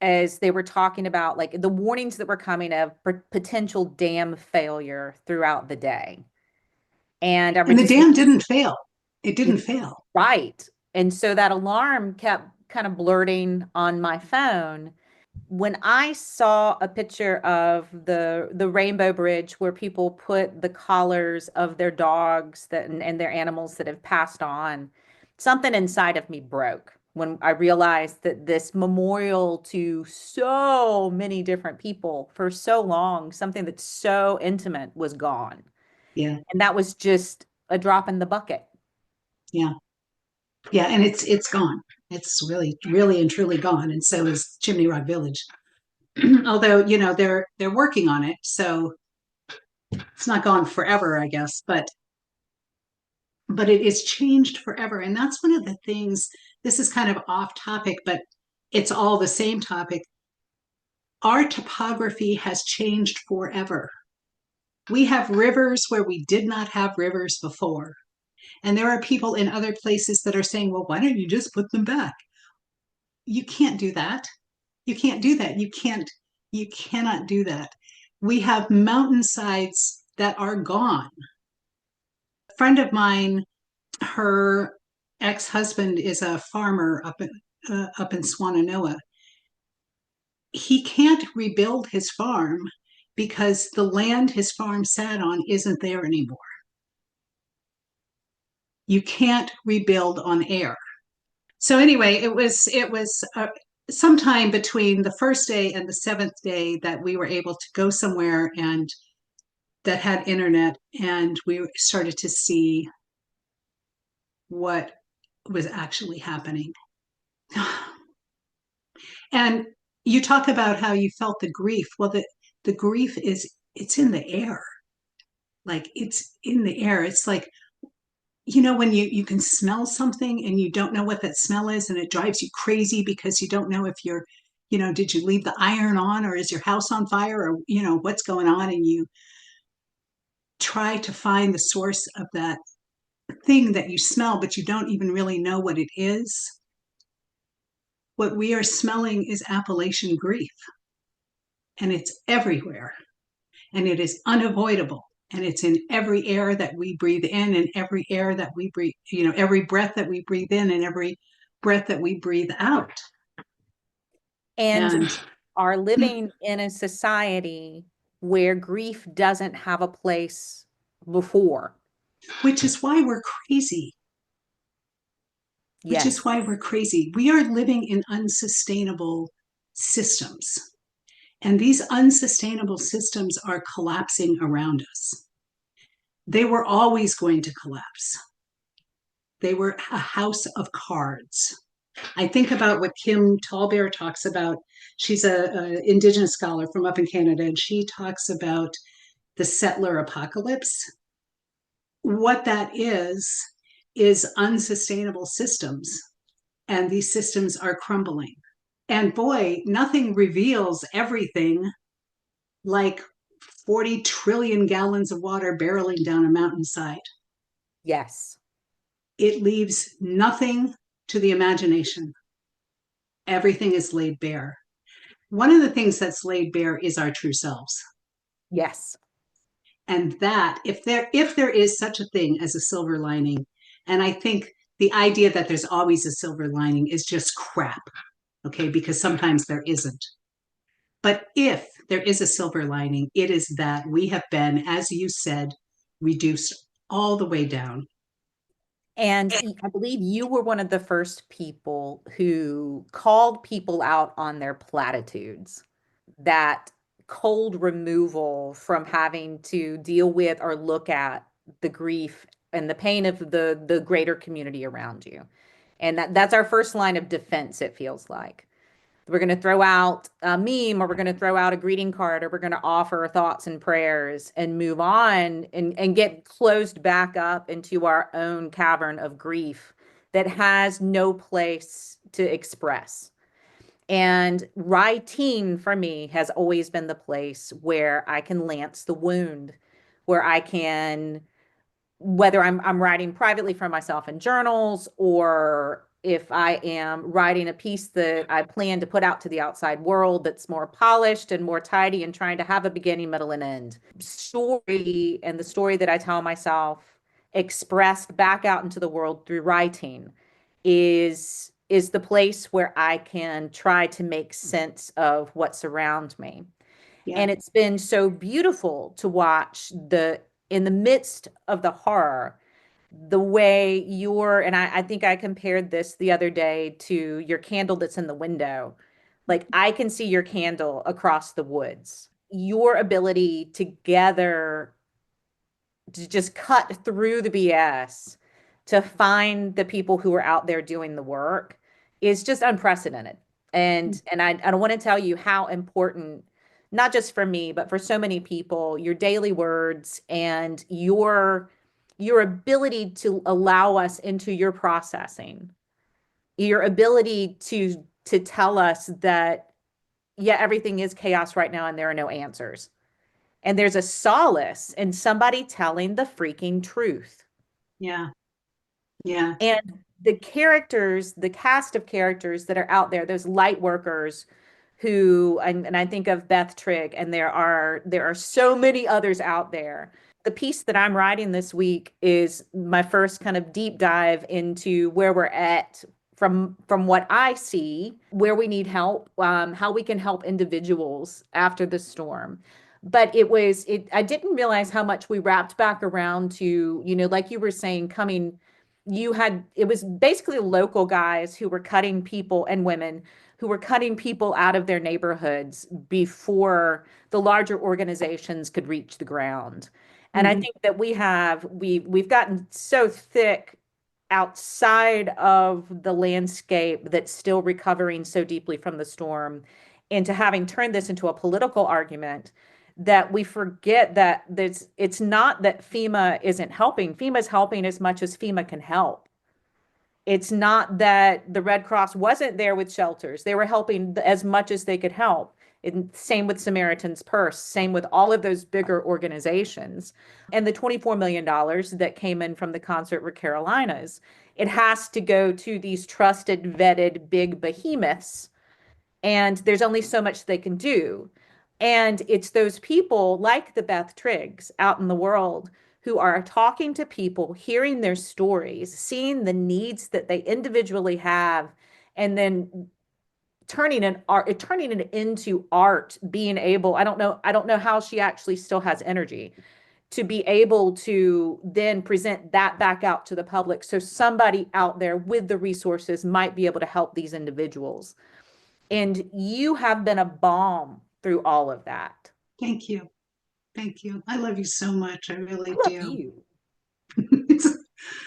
as they were talking about like the warnings that were coming of potential dam failure throughout the day. And I and would the just be dam didn't fail. It didn't fail. right. And so that alarm kept kind of blurting on my phone. When I saw a picture of the Rainbow Bridge where people put the collars of their dogs and their animals that have passed on, something inside of me broke when I realized that this memorial to so many different people for so long, something that's so intimate, was gone. Yeah, And that was just a drop in the bucket. yeah, yeah, and it's gone. It's really, really and truly gone, and so is Chimney Rock Village. Although they're working on it, so it's not gone forever, I guess. But it is changed forever, and that's one of the things. This is kind of off topic, but it's all the same topic. Our topography has changed forever. We have rivers where we did not have rivers before. And there are people in other places that are saying, well, why don't you just put them back? You can't do that. You can't do that. You cannot do that. We have mountainsides that are gone. A friend of mine, her ex-husband is a farmer up in Swananoa. He can't rebuild his farm because the land his farm sat on isn't there anymore. You can't rebuild on air. So anyway, it was sometime between the first day and the seventh day that we were able to go somewhere and that had internet, and we started to see what was actually happening. And you talk about how you felt the grief. Well, the grief it's in the air. Like it's in the air. It's like when you can smell something and you don't know what that smell is, and it drives you crazy because you don't know if did you leave the iron on, or is your house on fire, or what's going on, and you try to find the source of that thing that you smell, but you don't even really know what it is. What we are smelling is Appalachian grief, and it's everywhere, and it is unavoidable. And it's in every air that we breathe in, and every air that we breathe, every breath that we breathe in, and every breath that we breathe out. And And are living in a society where grief doesn't have a place before. which is why we're crazy. Which is Yes. why we're crazy. We are living in unsustainable systems. And these unsustainable systems are collapsing around us. They were always going to collapse. They were a house of cards. I think about what Kim Tallbear talks about. She's a Indigenous scholar from up in Canada, and she talks about the settler apocalypse. What that is unsustainable systems, and these systems are crumbling. And boy, nothing reveals everything like 40 trillion gallons of water barreling down a mountainside. Yes. It leaves nothing to the imagination. Everything is laid bare. One of the things that's laid bare is our true selves. Yes. And that, if there is such a thing as a silver lining, and I think the idea that there's always a silver lining is just crap, okay, because sometimes there isn't. But if there is a silver lining, it is that we have been, as you said, reduced all the way down. And I believe you were one of the first people who called people out on their platitudes, that cold removal from having to deal with or look at the grief and the pain of the greater community around you. And that's our first line of defense, it feels like. We're going to throw out a meme, or we're going to throw out a greeting card, or we're going to offer thoughts and prayers and move on and get closed back up into our own cavern of grief that has no place to express. And writing for me has always been the place where I can lance the wound, where I can, whether I'm writing privately for myself in journals, or if I am writing a piece that I plan to put out to the outside world that's more polished and more tidy and trying to have a beginning, middle, and end. Story, and the story that I tell myself expressed back out into the world through writing, is the place where I can try to make sense of what's around me. Yeah. And it's been so beautiful to watch, in the midst of the horror, the way and I think I compared this the other day to your candle that's in the window. Like, I can see your candle across the woods. Your ability to just cut through the BS to find the people who are out there doing the work is just unprecedented. And I don't want to tell you how important, not just for me, but for so many people, your daily words and your ability to allow us into your processing, your ability to tell us that, yeah, everything is chaos right now and there are no answers. And there's a solace in somebody telling the freaking truth. Yeah. Yeah. And the characters, the cast of characters that are out there, those light workers who, and I think of Beth Trigg, and there are so many others out there. The piece that I'm writing this week is my first kind of deep dive into where we're at from what I see, where we need help, how we can help individuals after the storm. But I didn't realize how much we wrapped back around to, like you were saying, it was basically local guys who were cutting people, and women who were cutting people out of their neighborhoods before the larger organizations could reach the ground. And I Mhm. think that we've gotten so thick outside of the landscape that's still recovering so deeply from the storm, into having turned this into a political argument, that we forget that it's not that FEMA isn't helping. FEMA's helping as much as FEMA can help. It's not that the Red Cross wasn't there with shelters. They were helping as much as they could help. And same with Samaritan's Purse, same with all of those bigger organizations. And the $24 million that came in from the concert with Carolinas, it has to go to these trusted, vetted, big behemoths, and there's only so much they can do. And it's those people like the Beth Triggs out in the world who are talking to people, hearing their stories, seeing the needs that they individually have, and then turning it into art, being able, I don't know how she actually still has energy to be able to then present that back out to the public, so somebody out there with the resources might be able to help these individuals. And you have been a balm through all of that. Thank you. Thank you. I love you so much. I I really love do. you.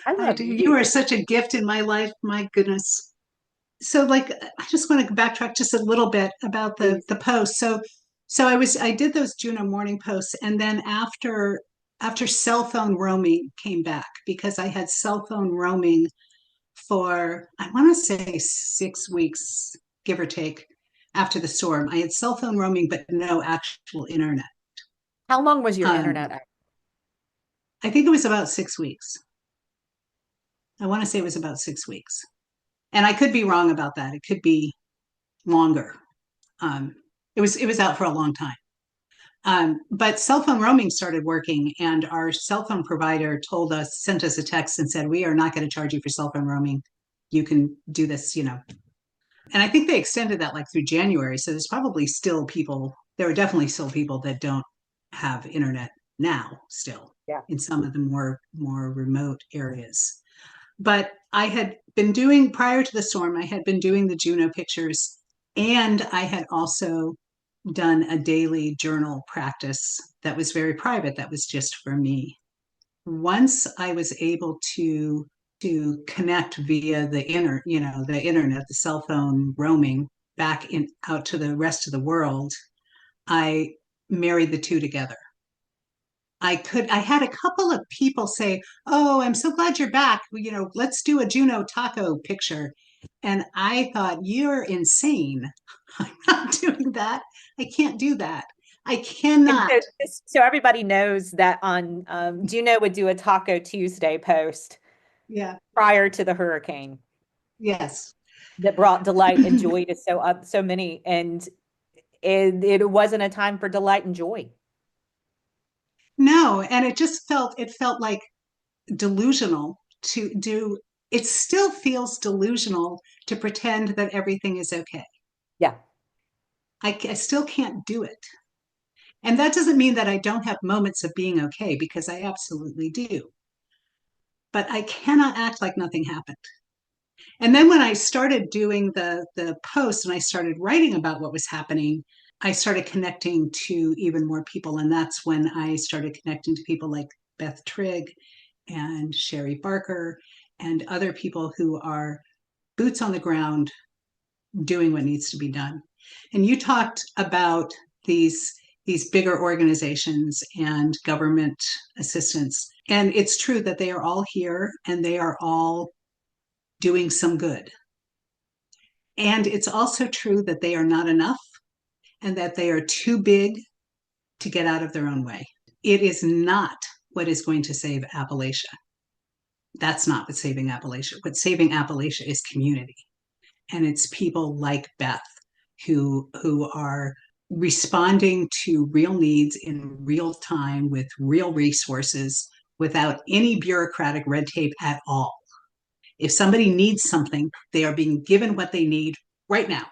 I I love do. You you. are such a gift in my life. My goodness. So like I just want to backtrack just a little bit about the Please. the post. I did those Juno morning posts, and then after cell phone roaming came back, because I had cell phone roaming for, I want to say, 6 weeks, give or take, after the storm. I had cell phone roaming but no actual internet. How long was your um, internet out? I think it was about 6 weeks. I want to say it was about 6 weeks, and I could be wrong about that. It could be longer. um, it was out for a long time. But cell phone roaming started working, and our cell phone provider sent us a text and said, "We are not going to charge you for cell phone roaming. You can do this." And I think they extended that like through January. So there are definitely still people that don't have internet now, still Yeah. in some of the more remote areas. But I had been doing, prior to the storm, I had been doing the Juno pictures, and I had also done a daily journal practice that was very private, that was just for me. Once I was able to connect via the internet, the cell phone roaming back in out to the rest of the world, I married the two together. I had a couple of people say, "Oh, I'm so glad you're back. Let's do a Juno taco picture." And I thought, "You're insane. I'm not doing that. I can't do that. I And cannot." so, so everybody knows that on Juno would do a Taco Tuesday post Yeah. prior to the hurricane Yes. that brought delight and joy to so many, and it wasn't a time for delight and joy. No, and it felt like delusional to do. It still feels delusional to pretend that everything is okay. Yeah. I still can't do it. And that doesn't mean that I don't have moments of being okay, because I absolutely do. But I cannot act like nothing happened. And then when I started doing the post and I started writing about what was happening, I started connecting to even more people. And that's when I started connecting to people like Beth Trigg and Sherry Barker and other people who are boots on the ground doing what needs to be done. And you talked about these bigger organizations and government assistance. And it's true that they are all here and they are all doing some good. And it's also true that they are not enough and that they are too big to get out of their own way. It is not what is going to save Appalachia. That's not what's saving Appalachia. What's saving Appalachia is community. And it's people like Beth who are responding to real needs in real time with real resources without any bureaucratic red tape at all. If somebody needs something, they are being given what they need right now.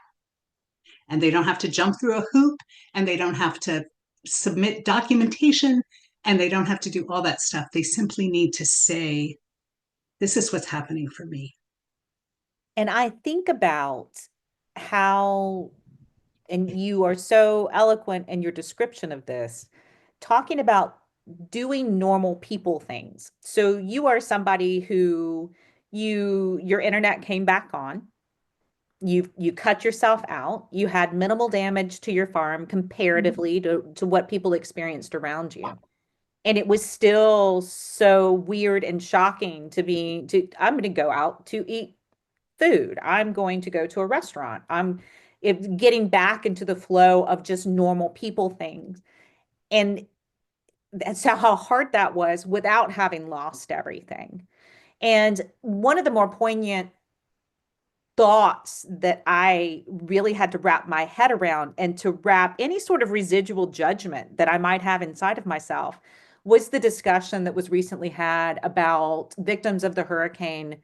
And they don't have to jump through a hoop, and they don't have to submit documentation, and they don't have to do all that stuff. They simply need to say, "This is what's happening for me." And I think about how, and you are so eloquent in your description of this, talking about doing normal people things. So you are somebody who your internet came back on. You cut yourself out. You had minimal damage to your farm comparatively to what people experienced around you. And it was still so weird and shocking I'm going to go out to eat food. I'm going to go to a restaurant. I'm getting back into the flow of just normal people things. And that's how hard that was without having lost everything. And one of the more poignant thoughts that I really had to wrap my head around and to wrap any sort of residual judgment that I might have inside of myself was the discussion that was recently had about victims of the hurricane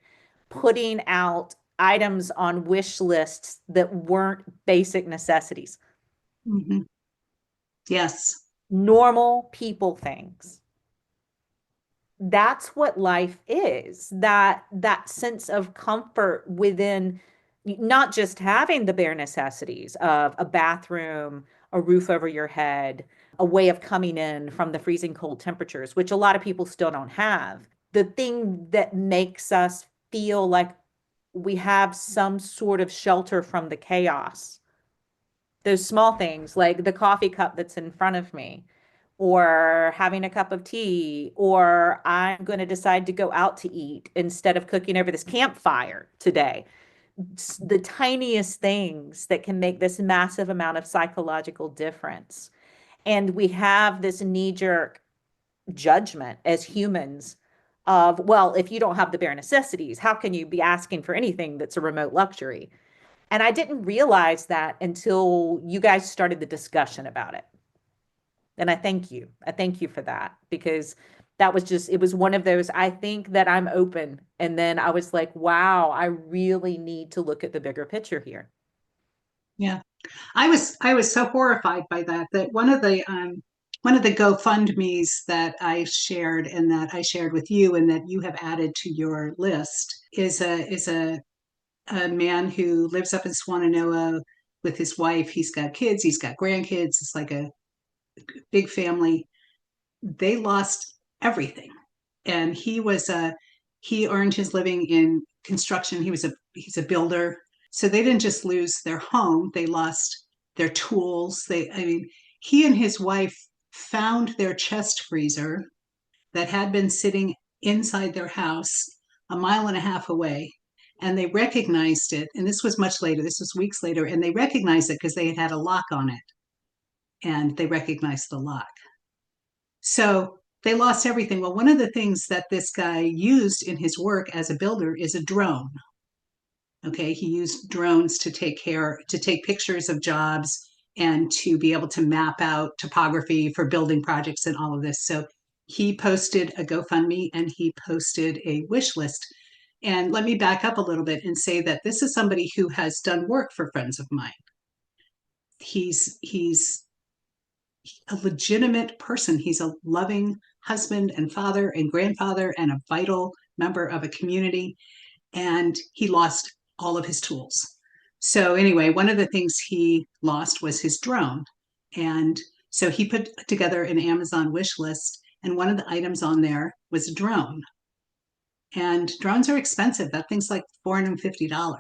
putting out items on wish lists that weren't basic necessities, Mm-hmm. Yes. normal people things. That's what life is, that sense of comfort within not just having the bare necessities of a bathroom, a roof over your head, a way of coming in from the freezing cold temperatures, which a lot of people still don't have. The thing that makes us feel like we have some sort of shelter from the chaos, those small things like the coffee cup that's in front of me, or having a cup of tea, or I'm going to decide to go out to eat instead of cooking over this campfire today. The tiniest things that can make this massive amount of psychological difference. And we have this knee-jerk judgment as humans of, well, if you don't have the bare necessities, how can you be asking for anything that's a remote luxury? And I didn't realize that until you guys started the discussion about it. And I thank you. I thank you for that, because that was just, it was one of those, I think that I'm open. And then I was like, wow, I really need to look at the bigger picture here. Yeah. I was so horrified by that one of the one of the GoFundMe's that I shared and that I shared with you and that you have added to your list is a man who lives up in Swannanoa with his wife. He's got kids, he's got grandkids. It's like a big family. They lost everything. And he earned his living in construction. He's a builder. So they didn't just lose their home, they lost their tools. He and his wife found their chest freezer that had been sitting inside their house a mile and a half away. And they recognized it. And this was much later, this was weeks later. And they recognized it because they had had a lock on it. And they recognized the lock. So they lost everything. Well, one of the things that this guy used in his work as a builder is a drone. Okay, he used drones to take pictures of jobs and to be able to map out topography for building projects and all of this. So he posted a GoFundMe and he posted a wish list. And let me back up a little bit and say that this is somebody who has done work for friends of mine. He's a legitimate person. He's a loving husband and father and grandfather and a vital member of a community. And he lost all of his tools. So, anyway, one of the things he lost was his drone. And so he put together an Amazon wish list. And one of the items on there was a drone. And drones are expensive. That thing's like $450.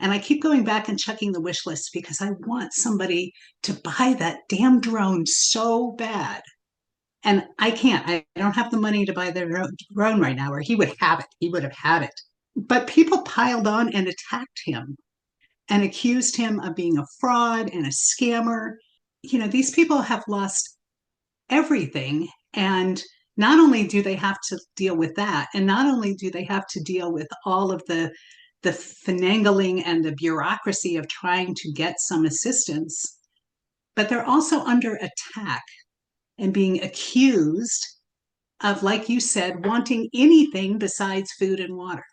And I keep going back and checking the wish list because I want somebody to buy that damn drone so bad. And I can't. I don't have the money to buy the drone right now, or he would have it. He would have had it. But people piled on and attacked him and accused him of being a fraud and a scammer. These people have lost everything. And not only do they have to deal with that, and not only do they have to deal with all of the finagling and the bureaucracy of trying to get some assistance, but they're also under attack and being accused of, like you said, wanting anything besides food and water.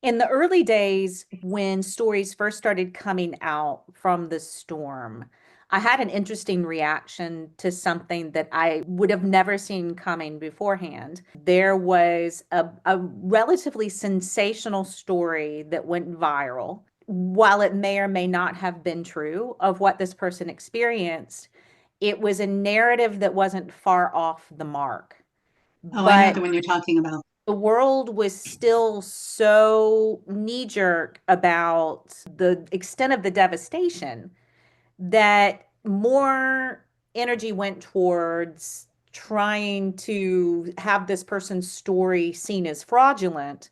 In the early days, when stories first started coming out from the storm, I had an interesting reaction to something that I would have never seen coming beforehand. There was a relatively sensational story that went viral. While it may or may not have been true of what this person experienced, it was a narrative that wasn't far off the mark. Oh, I know But the one you're talking about. the world was still so knee jerk about the extent of the devastation that more energy went towards trying to have this person's story seen as fraudulent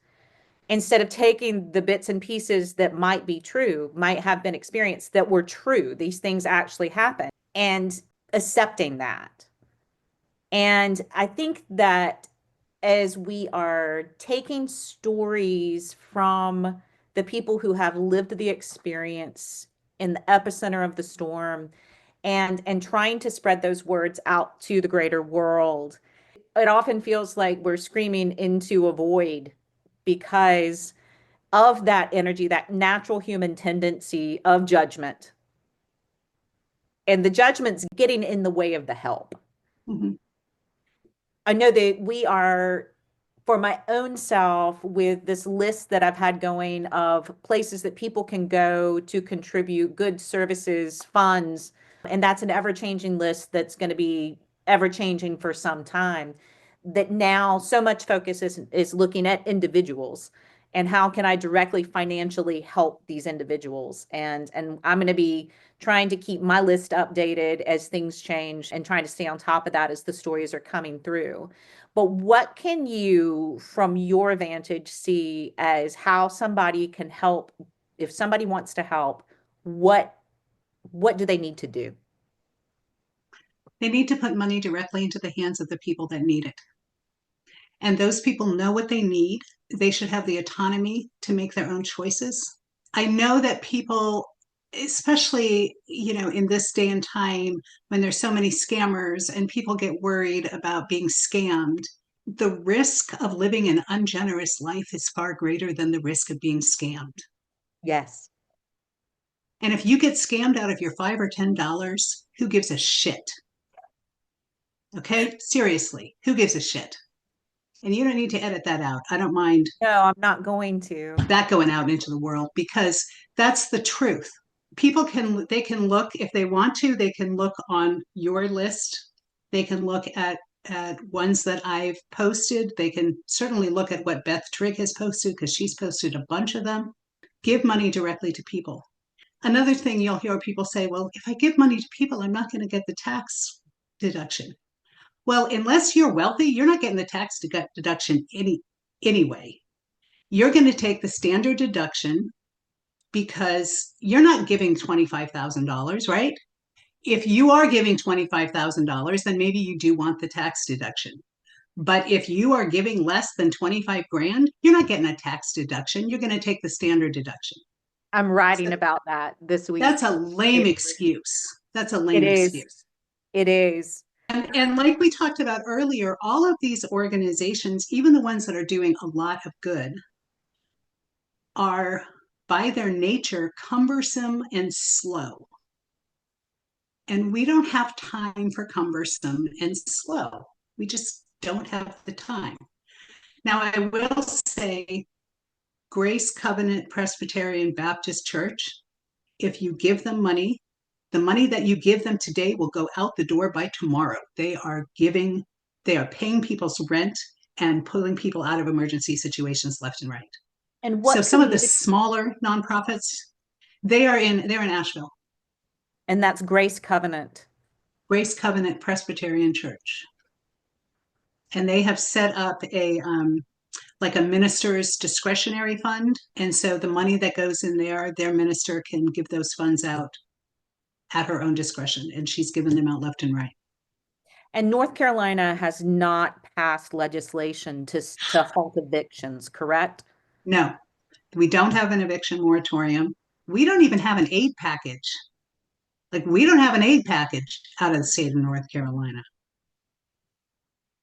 instead of taking the bits and pieces that might be true, might have been experienced that were true. These things actually happened and accepting that. And I think that as we are taking stories from the people who have lived the experience in the epicenter of the storm and trying to spread those words out to the greater world, it often feels like we're screaming into a void because of that energy, that natural human tendency of judgment. And the judgment's getting in the way of the help. Mm-hmm. I know that we are, for my own self, with this list that I've had going of places that people can go to contribute goods, services, funds, and that's an ever-changing list that's going to be ever-changing for some time. That now so much focus is looking at individuals and how can I directly financially help these individuals. And I'm going to be trying to keep my list updated as things change and trying to stay on top of that as the stories are coming through. But what can you, from your vantage, see as how somebody can help? If somebody wants to help, what do they need to do? They need to put money directly into the hands of the people that need it. And those people know what they need. They should have the autonomy to make their own choices. I know that people, especially, in this day and time when there's so many scammers and people get worried about being scammed, the risk of living an ungenerous life is far greater than the risk of being scammed. Yes. And if you get scammed out of your $5 or $10, who gives a shit? Okay, seriously, who gives a shit? And you don't need to edit that out. I don't mind No, I'm not going to. that going out into the world because that's the truth. People can they can look if they want to, they can look on your list. They can look at ones that I've posted. They can certainly look at what Beth Trigg has posted because she's posted a bunch of them. Give money directly to people. Another thing you'll hear people say, well, if I give money to people, I'm not going to get the tax deduction. Well, unless you're wealthy, you're not getting the tax deduction anyway. You're going to take the standard deduction because you're not giving $25,000, right? If you are giving $25,000, then maybe you do want the tax deduction. But if you are giving less than 25 grand, you're not getting a tax deduction. You're going to take the standard deduction. I'm writing So about that this that's week. a lame excuse. That's a It lame is. excuse. It is. And like we talked about earlier, all of these organizations, even the ones that are doing a lot of good, are by their nature cumbersome and slow. And we don't have time for cumbersome and slow. We just don't have the time. Now, I will say, Grace Covenant Presbyterian Baptist Church, if you give them money, the money that you give them today will go out the door by tomorrow. They are paying people's rent and pulling people out of emergency situations left and right. And So what some of the community? smaller nonprofits, they're in Asheville. And that's Grace Covenant. Grace Covenant Presbyterian Church. And they have set up a like a minister's discretionary fund. And so the money that goes in there, their minister can give those funds out at her own discretion. And she's given them out left and right. And North Carolina has not passed legislation to halt evictions, correct? No, we don't have an eviction moratorium. We don't even have an aid package. Like we don't have an aid package out of the state of North Carolina.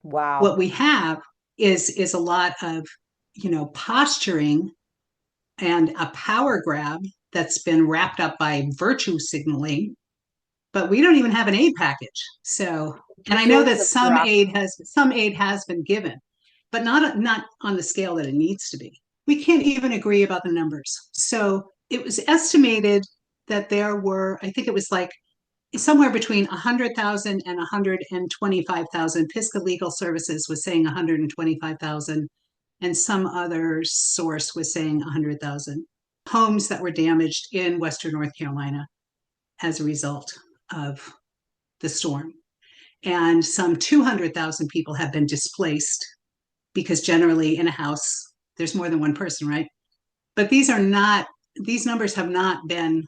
What Wow. we have is a lot of, posturing and a power grab that's been wrapped up by virtue signaling, but we don't even have an aid package. So, and I know Fields that of grass. some aid has been given, but not on the scale that it needs to be. We can't even agree about the numbers. So it was estimated that there were, I think it was like somewhere between 100,000 and 125,000. Pisca Legal Services was saying 125,000, and some other source was saying 100,000 homes that were damaged in Western North Carolina as a result of the storm. And some 200,000 people have been displaced because generally in a house, there's more than one person, right? But these numbers have not been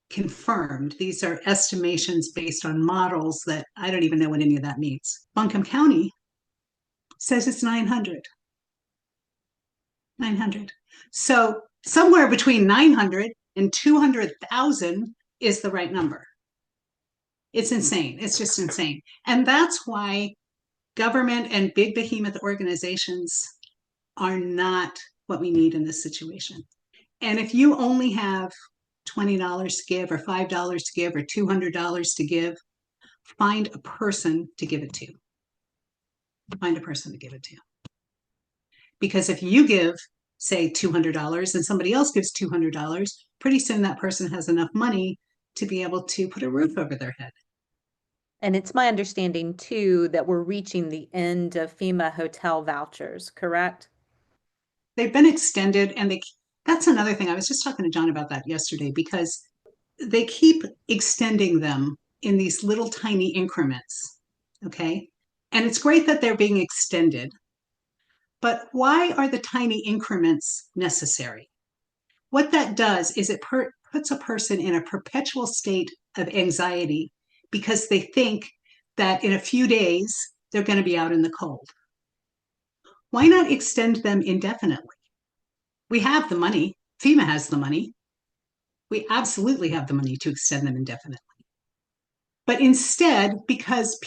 confirmed. These are estimations based on models that I don't even know what any of that means. Buncombe County says it's 900. 900. So somewhere between 900 and 200,000 is the right number. It's insane. It's just insane. And that's why government and big behemoth organizations are not what we need in this situation. And if you only have $20 to give or $5 to give or $200 to give, find a person to give it to. Find a person to give it to. Because if you give, say, $200 and somebody else gives $200, pretty soon that person has enough money to be able to put a roof over their head. And it's my understanding too that we're reaching the end of FEMA hotel vouchers, correct? They've been extended, and that's another thing. I was just talking to John about that yesterday because they keep extending them in these little tiny increments. Okay. And it's great that they're being extended. But why are the tiny increments necessary? What that does is it puts a person in a perpetual state of anxiety because they think that in a few days they're going to be out in the cold. Why not extend them indefinitely? We have the money. FEMA has the money. We absolutely have the money to extend them indefinitely. But instead, because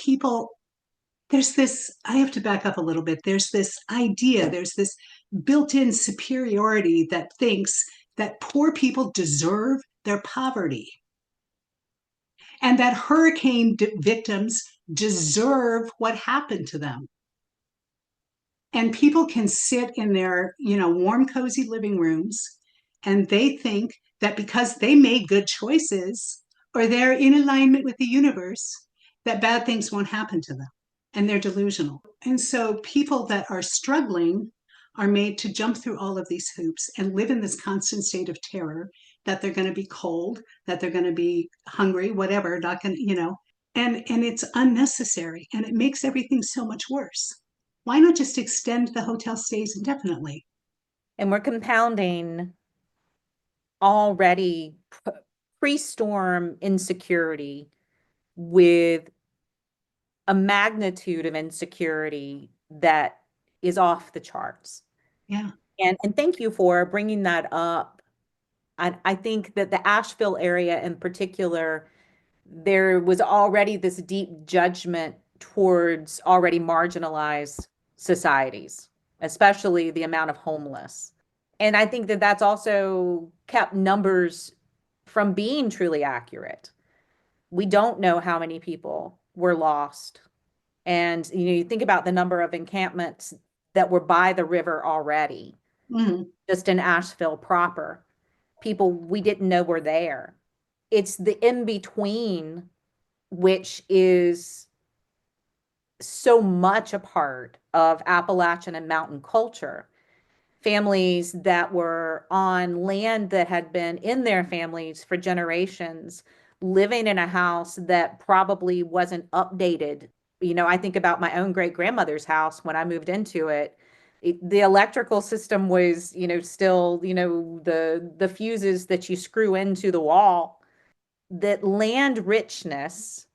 I have to back up a little bit. There's this idea, there's this built in superiority that thinks that poor people deserve their poverty and that hurricane victims deserve what happened to them. And people can sit in their, warm, cozy living rooms and they think that because they made good choices or they're in alignment with the universe, that bad things won't happen to them. And they're delusional. And so people that are struggling are made to jump through all of these hoops and live in this constant state of terror that they're going to be cold, that they're going to be hungry, whatever, not going to, and it's unnecessary and it makes everything so much worse. Why not just extend the hotel stays indefinitely? And we're compounding already pre-storm insecurity with a magnitude of insecurity that is off the charts. Yeah. And thank you for bringing that up. I think that the Asheville area in particular, there was already this deep judgment towards already marginalized societies, especially the amount of homeless. And I think that that's also kept numbers from being truly accurate. We don't know how many people were lost. And you think about the number of encampments that were by the river already, Mm-hmm. just in Asheville proper. People we didn't know were there. It's the in between, which is so much a part of Appalachian and mountain culture. Families that were on land that had been in their families for generations, living in a house that probably wasn't updated. I think about my own great grandmother's house when I moved into it. The electrical system was, still, the fuses that you screw into the wall. That land richness,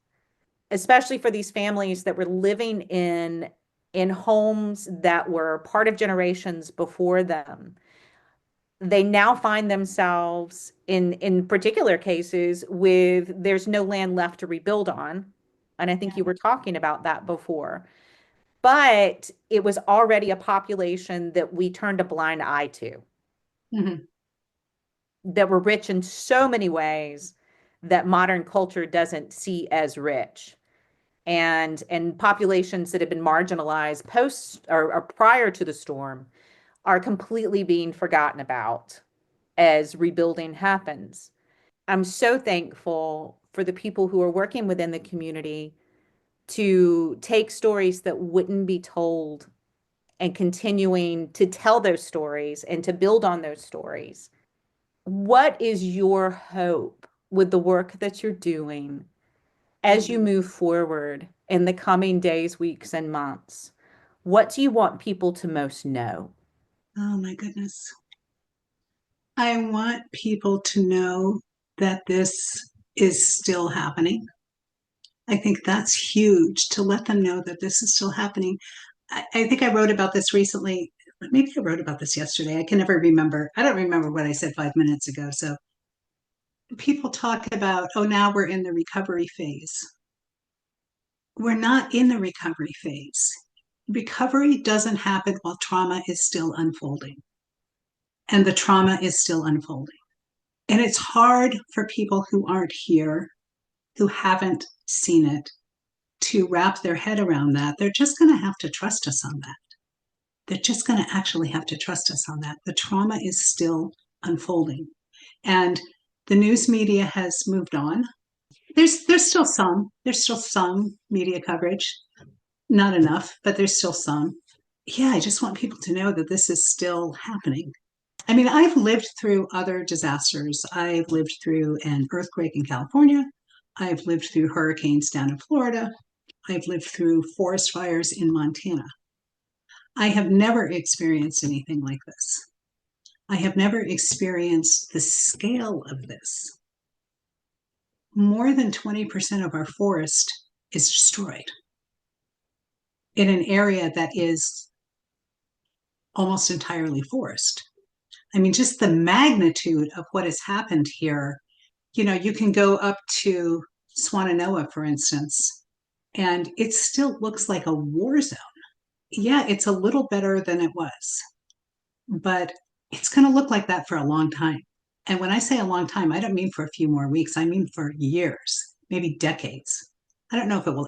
especially for these families that were living in homes that were part of generations before them, they now find themselves in particular cases with there's no land left to rebuild on. And I think you were talking about that before. But it was already a population that we turned a blind eye to, Mm-hmm. that were rich in so many ways that modern culture doesn't see as rich. And populations that have been marginalized post or prior to the storm are completely being forgotten about as rebuilding happens. I'm so thankful for the people who are working within the community to take stories that wouldn't be told and continuing to tell those stories and to build on those stories. What is your hope with the work that you're doing as you move forward in the coming days, weeks, and months? What do you want people to most know? Oh my goodness. I want people to know that this is still happening. I think that's huge to let them know that this is still happening. I think I wrote about this recently. Maybe I wrote about this yesterday. I can never remember. I don't remember what I said 5 minutes ago. So people talk about, oh, now we're in the recovery phase. We're not in the recovery phase. Recovery doesn't happen while trauma is still unfolding, and the trauma is still unfolding. And it's hard for people who aren't here, who haven't seen it, to wrap their head around that. They're just going to have to trust us on that. They're just going to actually have to trust us on that. The trauma is still unfolding. And the news media has moved on. There's still some media coverage. Not enough, but there's still some. Yeah, I just want people to know that this is still happening. I mean, I've lived through other disasters. I've lived through an earthquake in California. I've lived through hurricanes down in Florida. I've lived through forest fires in Montana. I have never experienced anything like this. I have never experienced the scale of this. More than 20% of our forest is destroyed in an area that is almost entirely forest. I mean, just the magnitude of what has happened here. You can go up to Swannanoa, for instance, and it still looks like a war zone. Yeah, it's a little better than it was, but it's going to look like that for a long time. And when I say a long time, I don't mean for a few more weeks. I mean for years, maybe decades. I don't know if it will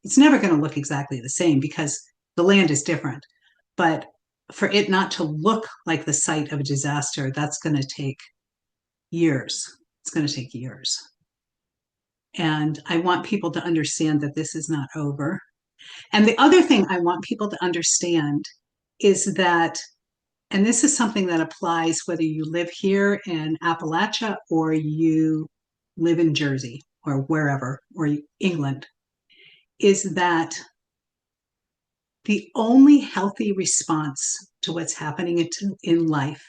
It's never going to look exactly the same because the land is different. But for it not to look like the site of a disaster, that's going to take years. It's going to take years. And I want people to understand that this is not over. And the other thing I want people to understand is that, and this is something that applies whether you live here in Appalachia or you live in Jersey or wherever, or England, is that the only healthy response to what's happening in life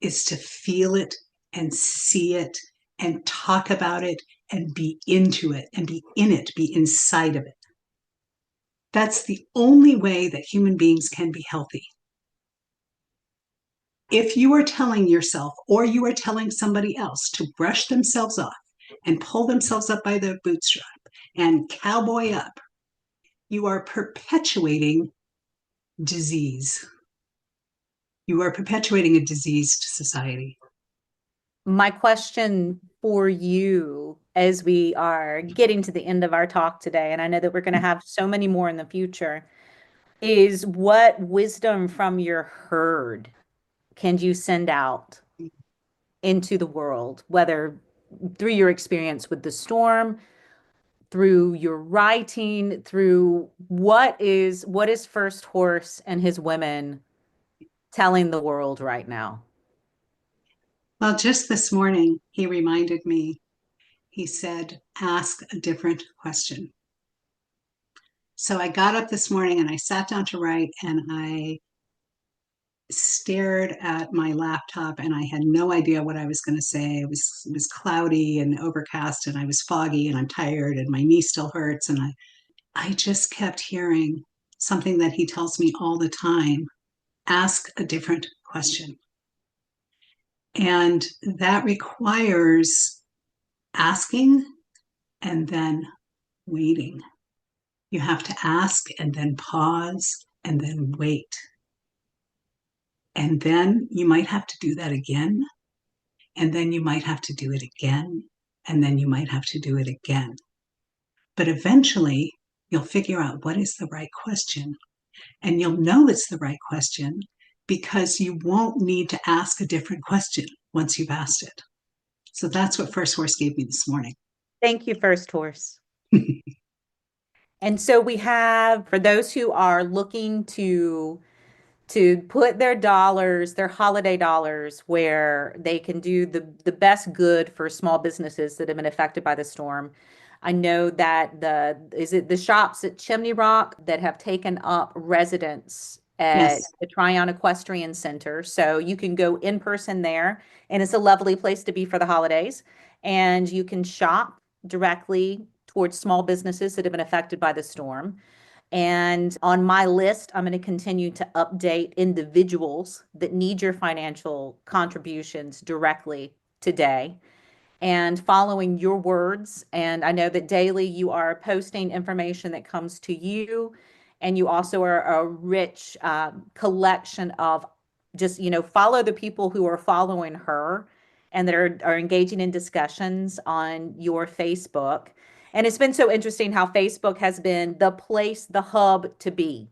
is to feel it and see it and talk about it and be into it and be in it, be inside of it. That's the only way that human beings can be healthy. If you are telling yourself or you are telling somebody else to brush themselves off and pull themselves up by their bootstrap and cowboy up, you are perpetuating disease. You are perpetuating a diseased society. My question for you as we are getting to the end of our talk today, and I know that we're going to have so many more in the future, is what wisdom from your herd can you send out into the world, whether through your experience with the storm, through your writing, through what is First Horse and his women telling the world right now? Well, just this morning, he reminded me, he said, ask a different question. So I got up this morning and I sat down to write and I stared at my laptop and I had no idea what I was going to say. It was cloudy and overcast and I was foggy and I'm tired and my knee still hurts and I just kept hearing something that he tells me all the time. Ask a different question. And that requires asking and then waiting. You have to ask and then pause and then wait. And then you might have to do that again. And then you might have to do it again. And then you might have to do it again. But eventually, you'll figure out what is the right question. And you'll know it's the right question because you won't need to ask a different question once you've asked it. So that's what First Horse gave me this morning. Thank you, First Horse. And so we have, for those who are looking to put their dollars, their holiday dollars, where they can do the best good for small businesses that have been affected by the storm. I know that the shops at Chimney Rock that have taken up residence at Yes. the Tryon Equestrian Center. So you can go in person there, and it's a lovely place to be for the holidays. And you can shop directly towards small businesses that have been affected by the storm. And on my list, I'm going to continue to update individuals that need your financial contributions directly today and following your words. And I know that daily you are posting information that comes to you, and you also are a rich collection of just, follow the people who are following her and that are engaging in discussions on your Facebook. And it's been so interesting how Facebook has been the place, the hub to be.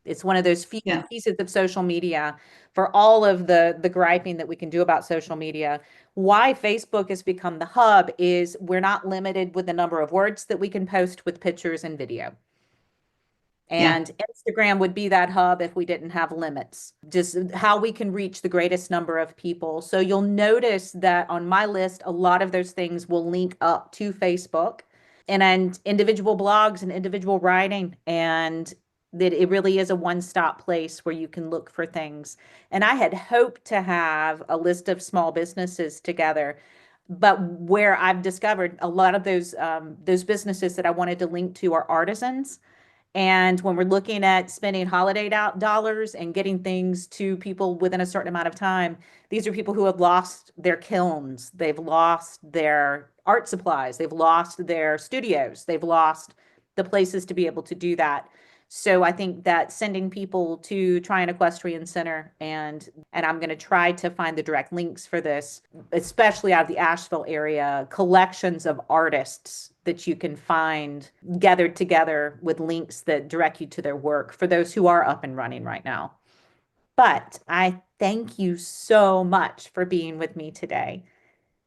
It's one of those few Yeah. pieces of social media for all of the griping that we can do about social media. Why Facebook has become the hub is we're not limited with the number of words that we can post with pictures and video. Yeah. And Instagram would be that hub if we didn't have limits, just how we can reach the greatest number of people. So you'll notice that on my list, a lot of those things will link up to Facebook and individual blogs and individual writing. And that it really is a one-stop place where you can look for things. And I had hoped to have a list of small businesses together, but where I've discovered a lot of those businesses that I wanted to link to are artisans. And when we're looking at spending holiday dollars and getting things to people within a certain amount of time, these are people who have lost their kilns, they've lost their art supplies, they've lost their studios, they've lost the places to be able to do that. So I think that sending people to Tryon Equestrian Center, and I'm going to try to find the direct links for this, especially out of the Asheville area, collections of artists that you can find gathered together with links that direct you to their work for those who are up and running right now. But I thank you so much for being with me today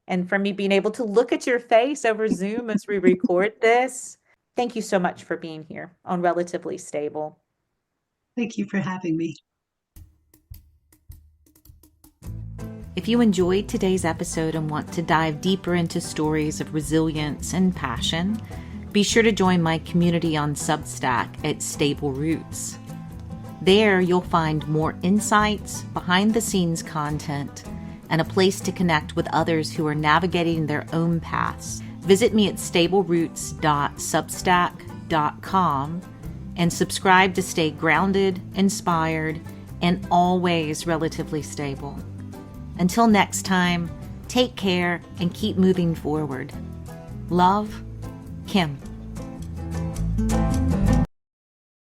and for me being able to look at your face over Zoom as we record this. Thank you so much for being here on Relatively Stable. Thank you for having me. If you enjoyed today's episode and want to dive deeper into stories of resilience and passion, be sure to join my community on Substack at Stable Roots. There, you'll find more insights, behind-the-scenes content, and a place to connect with others who are navigating their own paths. Visit me at stableroots.substack.com and subscribe to stay grounded, inspired, and always relatively stable. Until next time, take care and keep moving forward. Love, Kim.